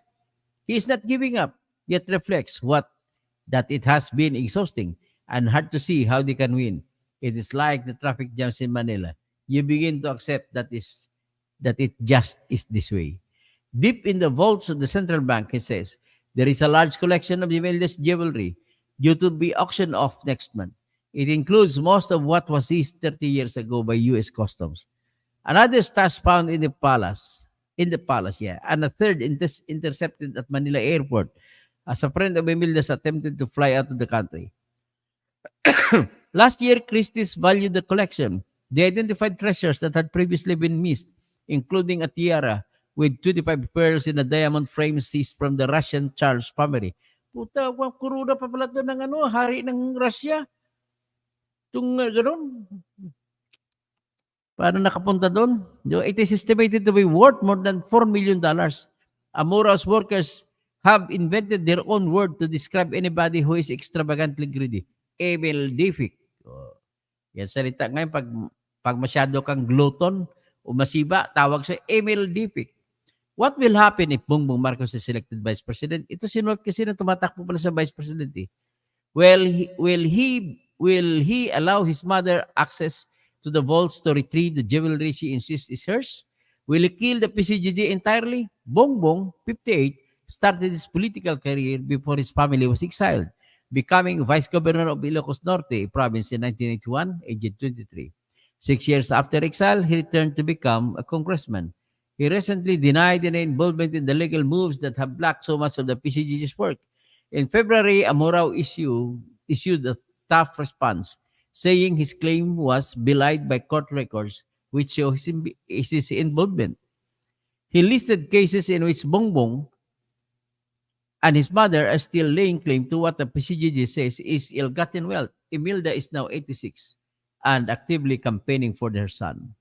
He is not giving up, yet reflects that it has been exhausting and hard to see how they can win. It is like the traffic jams in Manila. You begin to accept that it just is this way. Deep in the vaults of the central bank, he says, there is a large collection of Imelda's jewelry due to be auctioned off next month. It includes most of what was seized 30 years ago by U.S. Customs. Another stash found in the palace, and a third intercepted at Manila Airport as a friend of Imelda's attempted to fly out of the country. Last year, Christie's valued the collection. They identified treasures that had previously been missed, including a tiara with 25 pearls in a diamond frame seized from the Russian Charles family. Puta, kuruna pa pala to ng hari ng Russia. Itong gano'n. Paano nakapunta doon? It is estimated to be worth more than $4 million. Amura's workers have invented their own word to describe anybody who is extravagantly greedy. Emil Dific. Yan salita ngayon, pag masyado kang glutton o masiba, tawag siya Emil Dific. What will happen if Bongbong Marcos is elected Vice President? Ito sinuot kasi na tumatakbo pala sa Vice President. Will he allow his mother access to the vaults to retrieve the jewelry she insists is hers? Will he kill the PCGG entirely? Bongbong, 58, started his political career before his family was exiled, becoming Vice Governor of Ilocos Norte province in 1981, aged 23. 6 years after exile, he returned to become a congressman. He recently denied any involvement in the legal moves that have blocked so much of the PCGG's work. In February, Amurao issued a tough response, saying his claim was belied by court records which show his involvement. He listed cases in which Bongbong and his mother are still laying claim to what the PCGG says is ill-gotten wealth. Imelda is now 86 and actively campaigning for their son.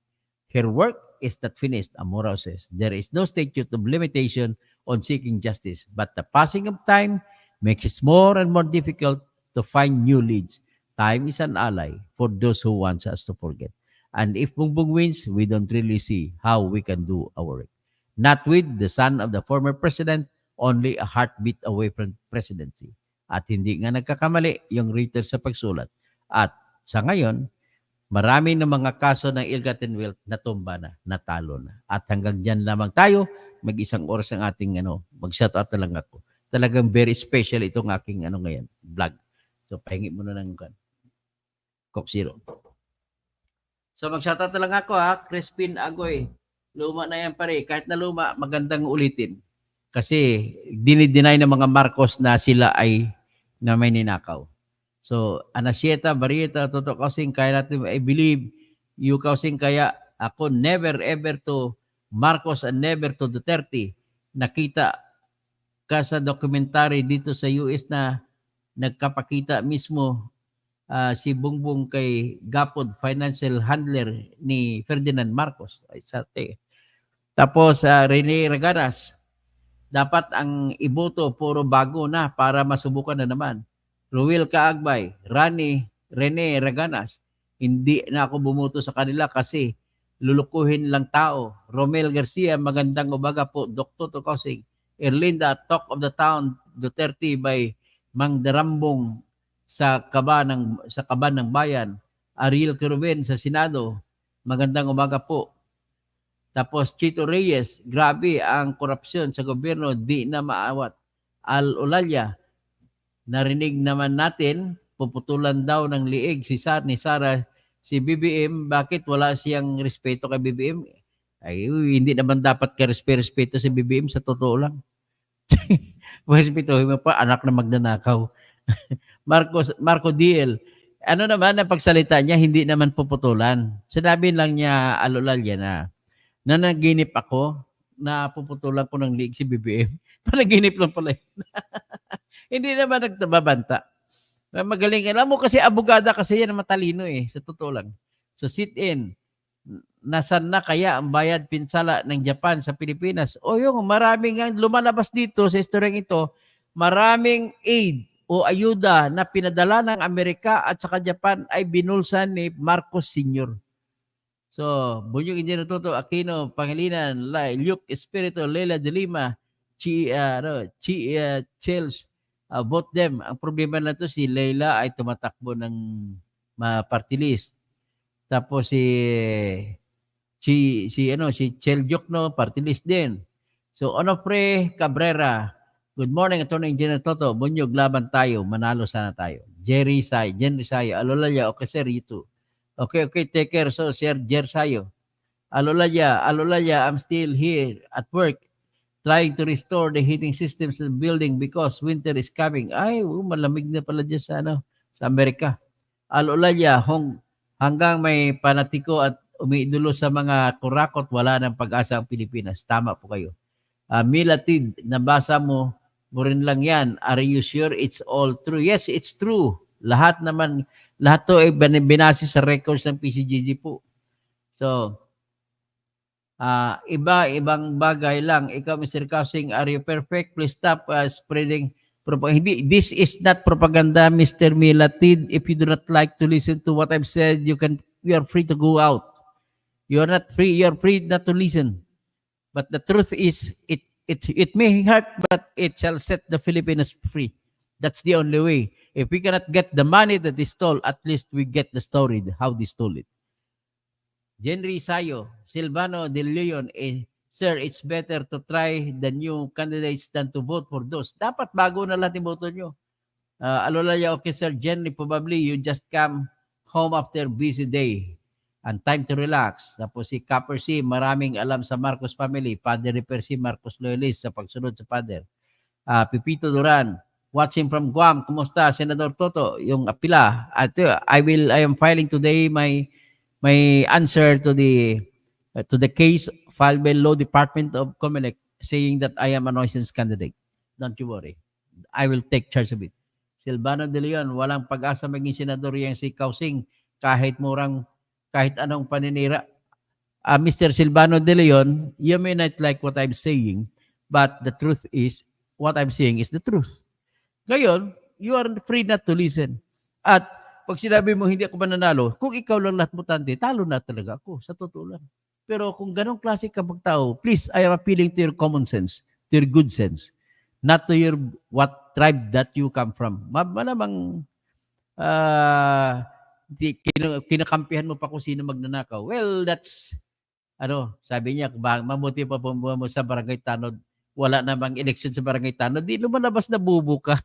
Her work is not finished, Amurao says. There is no statute of limitation on seeking justice, but the passing of time makes it more and more difficult to find new leads. Time is an ally for those who want us to forget. And if Bongbong wins, we don't really see how we can do our work. Not with the son of the former president, only a heartbeat away from presidency. At hindi nga nagkakamali yung reader sa pagsulat. At sa ngayon, marami ng mga kaso ng ill-gotten wealth natumba na, natalo na. At hanggang dyan lamang tayo, mag-isang oras ang ating mag-shoutout na lang ako. Talagang very special itong aking ngayon, vlog. So, pahingi muna ng Coke Zero. So, mag-shoutout na lang ako Crispin Agoy. Luma na yan pare. Kahit na luma, magandang ulitin. Kasi, dinideny ng mga Marcos na sila ay na may ninakaw. So, Anasieta, Marieta, Toto Kausing, kaya natin, I believe, you Kausing, kaya ako never ever to Marcos and never to Duterte. Nakita ka sa documentary dito sa US na nagkapakita mismo si Bongbong kay Gapod, financial handler ni Ferdinand Marcos. Ay, tapos Rene Raganas, dapat ang iboto puro bago na para masubukan na naman. Ruel Kaagbay, Rene Raganas, hindi na ako bumuto sa kanila kasi lulukuhin lang tao. Romel Garcia, magandang umaga po. Dr. Tokosing, Erlinda, Talk of the Town, Duterte by Mang Darambong sa kaban ng bayan. Ariel Quirben sa Senado, magandang umaga po. Tapos Chito Reyes, grabe ang korupsyon sa gobyerno, di na maawat. Al Olalia, narinig naman natin, puputulan daw ng liig ni Sara, si BBM, bakit wala siyang respeto kay BBM? Ay, hindi naman dapat ka-respeto si BBM, sa totoo lang. Respetuhin mo pa, anak na magnanakaw. Marco Diel, ano naman ang pagsalita niya, hindi naman puputulan. Sinabi lang niya, Alolalya, na nanaginip ako na puputulan ko ng liig si BBM. Panaginip lang pala yun. Hindi naman nagtababanta. Magaling. Alam mo kasi abogada kasi yan, matalino sa totoo lang. So sit in. Nasaan na kaya ang bayad pinsala ng Japan sa Pilipinas? O yung maraming lumalabas dito sa istoryang ito, maraming aid o ayuda na pinadala ng Amerika at saka Japan ay binulsan ni Marcos Sr. So, Bunyog Engineer Toto Aquino, Pangilinan, Luke Espiritu, Leila de Lima, Chels, vote them. Ang problema na to, si Leila ay tumatakbo ng party list. Tapos si Chel Jokno, party list din. So, Onofre Cabrera, good morning, Attorney Engineer Toto. Bunyog, laban tayo. Manalo sana tayo. Jerry Sayo. Alolalya, okay sir, you too. Okay, take care. So, Sir Jer Sayo. Alolalya, I'm still here at work trying to restore the heating systems of the building because winter is coming. Ay, malamig na pala dyan sa Amerika. Alolalya, hanggang may panatiko at umiidolo sa mga kurakot, wala ng pag-asa ang Pilipinas. Tama po kayo. Milatid, nabasa mo rin lang yan. Are you sure it's all true? Yes, it's true. Lahat to ay binase sa records ng PCGG po. So, ibang bagay lang. Ikaw, Mr. Kausing, are you perfect? Please stop spreading propaganda. This is not propaganda, Mr. Milatid. If you do not like to listen to what I've said, you are free to go out. You are not free. You are free not to listen. But the truth is, it may hurt, but it shall set the Filipinos free. That's the only way. If we cannot get the money that is stole, at least we get the story, how they stole it. Jenry Sayo, Silvano De Leon, sir, it's better to try the new candidates than to vote for those. Dapat bago na lahat yung boto nyo. Alolaya, okay sir, Jenry, probably you just come home after busy day and time to relax. Tapos si Copper C, maraming alam sa Marcos family. Father Repair C, Marcos Loyalist sa pagsunod sa father. Pipito Duran, watching from Guam, kumusta, Senador Toto, yung apila. I am filing today my answer to the case filed by Law Department of Comelec saying that I am a nuisance candidate. Don't you worry. I will take charge of it. Silvano De Leon, walang pag-asa maging senador yang si Kausing kahit anong paninira. Mr. Silvano De Leon, you may not like what I'm saying, but the truth is, what I'm saying is the truth. Ngayon, you are free not to listen. At pag sinabi mo hindi ako mananalo, kung ikaw lang lahat mutante, talo na talaga ako, sa totoo lang. Pero kung ganong klase ka magtao, please, I am appealing to your common sense, to your good sense, not to your what tribe that you come from. Malamang kinakampihan mo pa kung sino magnanakaw. Well, that's, sabi niya, mabuti pa po mo sa Barangay Tanod. Wala namang eleksyon sa Barangay Tanod, di lumalabas na bubo ka.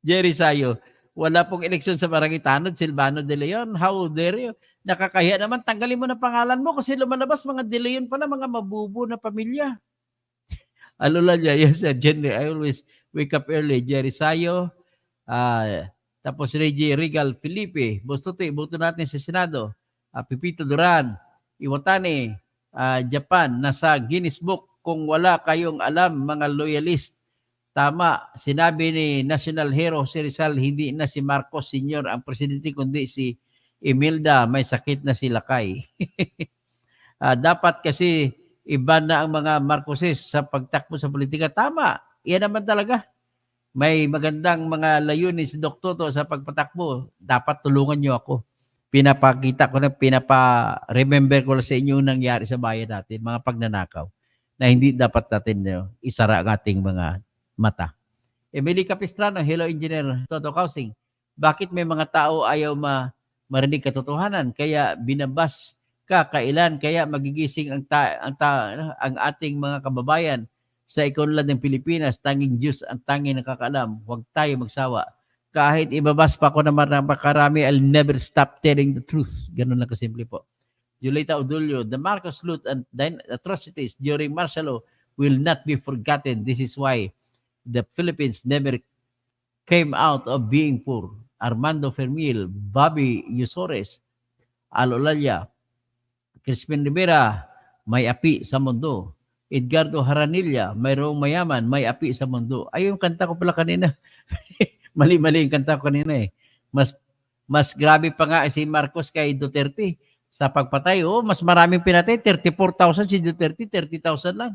Jerry Sayo, wala pong eleksyon sa Barangay Tanod, Silvano De Leon. How dare you? Nakakahiya naman, tanggalin mo na pangalan mo kasi lumalabas mga De Leon pala, mga mabubo na pamilya. Alula niya, yes, Jenny, I always wake up early. Jerry Sayo, tapos Reggie Regal Felipe, boto natin sa Senado. Pipito Duran, Iwatani, Japan, nasa Guinness Book. Kung wala kayong alam, mga loyalist, tama, sinabi ni National Hero si Rizal, hindi na si Marcos Sr. ang presidente, kundi si Imelda, may sakit na si Lakay. Dapat kasi iba na ang mga Marcoses sa pagtakbo sa politika. Tama, yan naman talaga. May magandang mga layunin si Dr. Toto sa pagpatakbo. Dapat tulungan nyo ako. Pinapakita ko na, remember ko sa inyo nangyari sa bayan natin, mga pagnanakaw, na hindi dapat natin isara ang ating mga mata. Emily Capistrano, hello Engineer Toto Kausing. Bakit may mga tao ayaw marinig katotohanan? Kaya binabas ka kailan? Kaya magigising ang ating mga kababayan sa ikonlad ng Pilipinas. Tanging Diyos ang tanging nakakaalam. Huwag tayo magsawa. Kahit ibabas pa ako naman ng makarami, I'll never stop telling the truth. Ganun lang kasimple po. Julita Odulio, the Marcos loot and atrocities during martial law will not be forgotten. This is why the Philippines never came out of being poor. Armando Fermil, Bobby Yusores, Alolaya, Crispin Rivera, may api sa mundo. Edgardo Haranilla, mayroong mayaman, may api sa mundo. Ay, yung kanta ko pala kanina. Mali-mali yung kanta ko kanina eh. Mas grabe pa nga si Marcos kay Duterte sa pagpatay. Mas maraming pinatay. 34,000 si Duterte, 30,000 lang.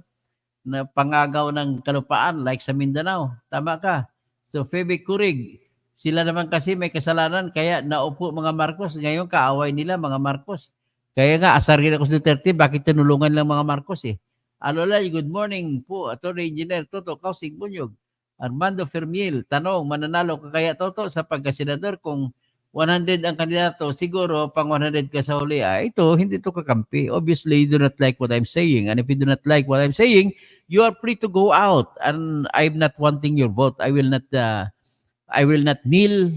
Na pangagaw ng kalupaan like sa Mindanao. Tama ka. So, Febe Kurig, sila naman kasi may kasalanan kaya naupo mga Marcos. Ngayon, kaaway nila mga Marcos. Kaya nga, asar rin ako sa Duterte, bakit tinulungan lang mga Marcos eh. Alolay, good morning po, Attorney Engineer Toto Kausing Bunyog. Armando Fermiel, tanong, mananalo ka kaya Toto sa pagkasenador kung 100 ang kandidato, siguro pang 100 ka sa huli. Ito, hindi to kakampi. Obviously, you do not like what I'm saying. And if you do not like what I'm saying, you are free to go out. And I'm not wanting your vote. I will not kneel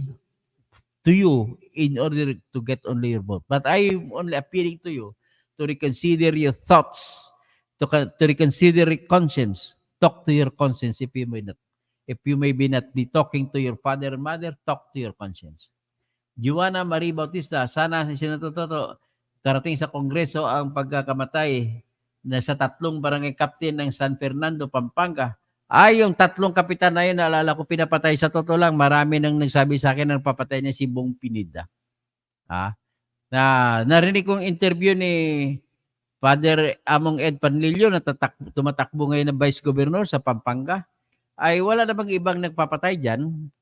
to you in order to get only your vote. But I'm only appealing to you to reconsider your thoughts, to reconsider your conscience. Talk to your conscience if you may be not be talking to your father and mother, talk to your conscience. Juana Marie Bautista, sana si Senator Toto karating sa Kongreso ang pagkakamatay na sa 3 barangay captain ng San Fernando, Pampanga. Ay, yung 3 kapitan na yun, naalala ko pinapatay sa totoo lang. Marami nang nagsabi sa akin na papatay niya si Bong Pineda. Na narinig kong interview ni Father Among Ed Panlilio na tumatakbo ngayon ng Vice Governor sa Pampanga. Ay wala namang ibang nagpapatay dyan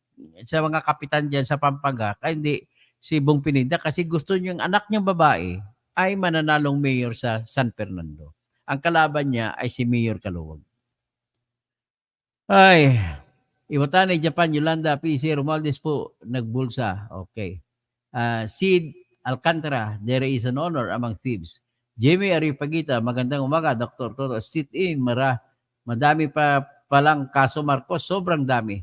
sa mga kapitan dyan sa Pampanga. Kaya hindi si Bong Pineda kasi gusto niyo yung anak niyang babae ay mananalong mayor sa San Fernando. Ang kalaban niya ay si Mayor Kaluwag. Ay, Iwatani, Japan, Yolanda, PC, Romualdez po, nagbulsa. Okay. Sid Alcantara, there is an honor among thieves. Jimmy Aripagita, magandang umaga, Dr. Toto. Sit in, madami pa palang kaso Marcos, sobrang dami.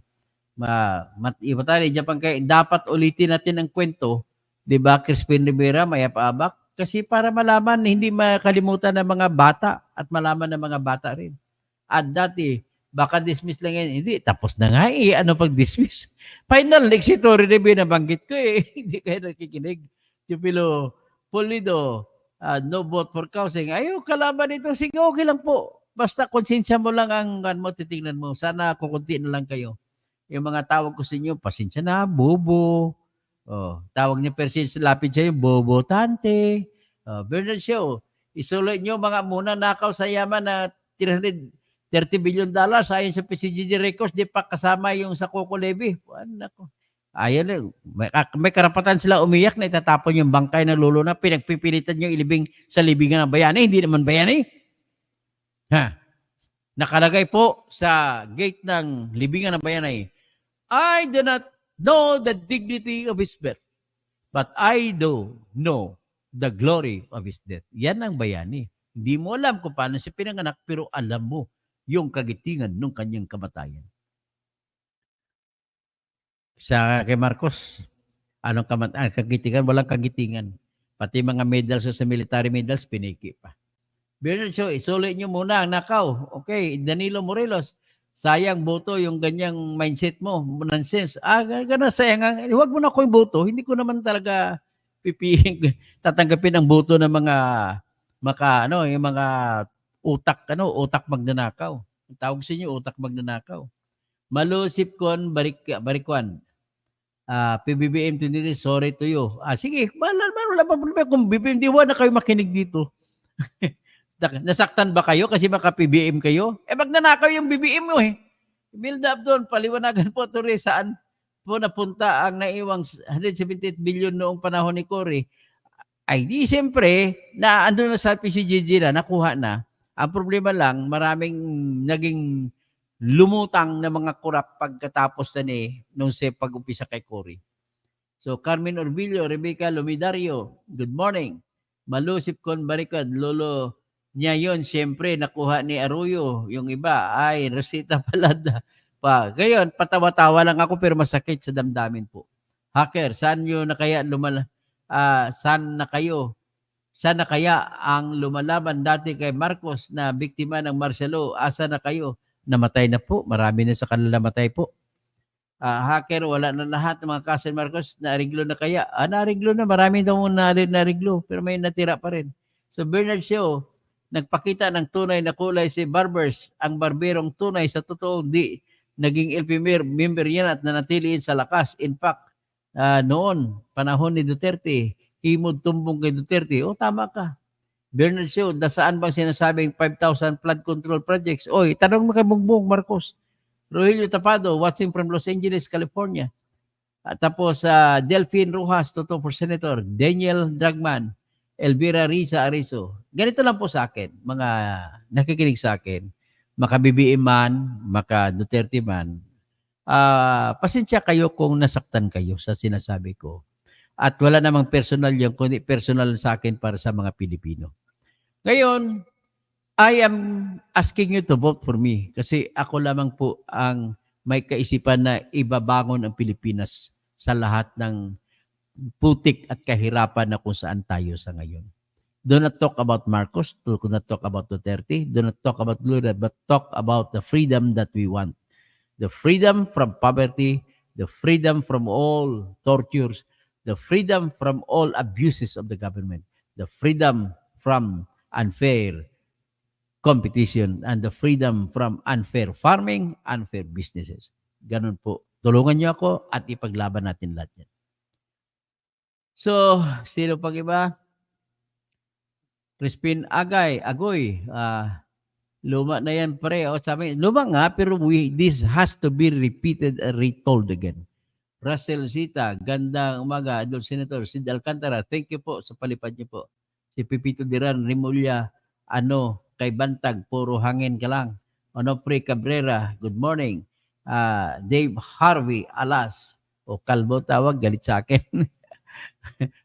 Iwatani, Japan, kaya dapat ulitin natin ang kwento, di ba, Crispin Rivera, Mayap-Abak, kasi para malaman, hindi makalimutan ng mga bata at malaman ng mga bata rin. At dati, baka dismiss lang yan. Hindi, tapos na nga eh. Ano pag-dismiss? Final exitory review na banggit ko eh. Hindi kayo nakikinig. Jupilo Pulido, no vote for Kausing. Ayaw, kalaban ito. Sige, okay lang po. Basta konsensya mo lang ang mo, titingnan mo. Sana kukunti na lang kayo. Yung mga tawag ko sa inyo, pasensya na, bobo. Tawag niya Persin lapid sa iyo, bobo tante. Bernard Shaw, isulit niyo mga muna nakaw sa yaman na 330 billion dollars ayon sa PCGG records, di pa kasama yung sa Coco Levy. Nako. Ayan, may karapatan sila umiyak na itatapon yung bangkay ng lolo na pinagpipilitan yung ilibing sa libingan ng bayani. Hindi naman bayani. Nakalagay po sa gate ng libingan ng bayani, I do not know the dignity of his birth, but I do know the glory of his death. Yan ang bayani. Hindi mo alam kung paano siya pinanganak, pero alam mo yung kagitingan ng kanyang kamatayan. Sa kay Marcos, anong kagitingan? Walang kagitingan. Pati mga medals sa military medals, piniki pa. Bernard Shaw, isulit nyo muna ang nakaw. Okay, Danilo Morelos, sayang boto yung ganyang mindset mo. Nonsense. Gano'n, sayang. Huwag mo na ko yung boto. Hindi ko naman talaga tatanggapin ang boto ng mga yung mga utak magnanakaw. Tawag sa inyo, utak magnanakaw. Malusip kon barikwan. PBBM 23, sorry to you. Sige, wala pa problema kung BBM, di na kayo makinig dito. Nasaktan ba kayo kasi maka-PBM kayo? Magnanakaw yung BBM mo eh. Build up doon, paliwanagan po ito rin saan po napunta ang naiwang 178 billion noong panahon ni Cory. Ay di siyempre, na ando na sa PCGG na, nakuha na. Ang problema lang, maraming naging lumutang na mga kurap pagkatapos na nung sa pag-umpisa kay Cory. So, Carmen Orbillo, Rebecca Lumidario, good morning. Malusip kon barikad, lolo niya yon, siyempre nakuha ni Arroyo. Yung iba ay Rosita Palada pa. Ngayon, patawa-tawa lang ako pero masakit sa damdamin po. Hacker, saan na kaya ang lumalaban dati kay Marcos na biktima ng martial law? Asa na kayo? Namatay na po. Marami na sa kanila namatay po. Hacker, wala na lahat ng mga kaso ni Marcos. Naariglo na kaya? Naariglo na. Marami daw naariglo pero may natira pa rin. So Bernard Shaw, nagpakita ng tunay na kulay si Barbers. Ang barberong tunay sa totoo di naging LP member yan at nanatili sa lakas. In fact, noon, panahon ni Duterte, himod tumbong kay Duterte. Tama ka. Bernard Shaw, saan bang sinasabing 5,000 flood control projects? Oy, tanong mo kay Bongbong Marcos. Rogelio Tapado, watching from Los Angeles, California. Tapos, Delphine Rojas, Toto for Senator. Daniel Dragman. Elvira Riza Arizo. Ganito lang po sa akin, mga nakikinig sa akin, maka-BBM man, maka-Duterte man, pasensya kayo kung nasaktan kayo sa sinasabi ko. At wala namang personal yan, kundi personal sa akin para sa mga Pilipino. Ngayon, I am asking you to vote for me kasi ako lamang po ang may kaisipan na ibabangon ang Pilipinas sa lahat ng putik at kahirapan na kung saan tayo sa ngayon. Do not talk about Marcos, do not talk about Duterte, do not talk about Lula, but talk about the freedom that we want. The freedom from poverty, the freedom from all tortures, the freedom from all abuses of the government, the freedom from unfair competition, and the freedom from unfair farming, unfair businesses. Ganun po. Tulungan niyo ako at ipaglaban natin lahat yan. So, sino pang iba? Crispin Agoy. Luma na yan pare. O, sabi, luma nga, pero this has to be repeated and retold again. Russell Zita, gandang umaga. Adol Senator Sid Alcantara, thank you po sa palipad niyo po. Si Pipito Diran, Rimulya, kay Bantag, puro hangin ka lang. Onofre Cabrera, good morning. Dave Harvey, alas. O kalbo tawag, galit sa akin.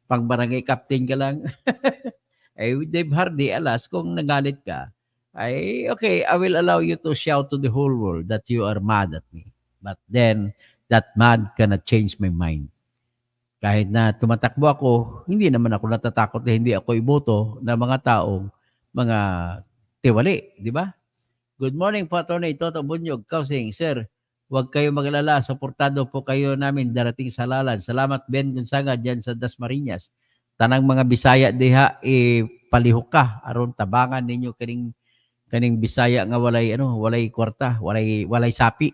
Pang barangay captain ka lang. Ay, Dave Harvey, alas, kung nagalit ka, ay, okay, I will allow you to shout to the whole world that you are mad at me. But then, that mad cannot change my mind. Kahit na tumatakbo ako, hindi naman ako natatakot na hindi ako iboto ng mga taong mga tiwali, di ba? Good morning po, Atty. Toto Bunyog, Kausing. Sir, huwag kayo maglala. Suportado po kayo namin darating sa lalan. Salamat, Ben Gonzaga, dyan sa Dasmariñas. Tanang mga Bisaya diha, palihok ka. Aron tabangan ninyo kaning Bisaya nga walay kwarta, walay sapi.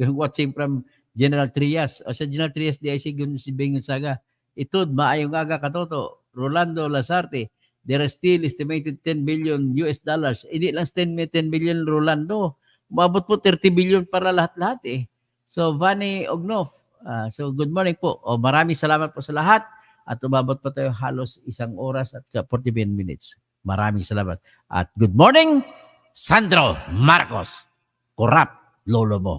Yung watching from General Trias. O sa General Trias, di ay si Ben Gonzaga. Itud, maayong aga katoto. Rolando Lazarte, there are still estimated 10 billion US dollars. Hindi lang 10 billion, Rolando. Umabot po 30 billion para lahat-lahat eh. So, Vani Ognov. So, good morning po. Maraming salamat po sa lahat. At umabot po tayo halos 1 oras at 41 minutes. Maraming salamat. At good morning, Sandro Marcos. Korap, lolo mo.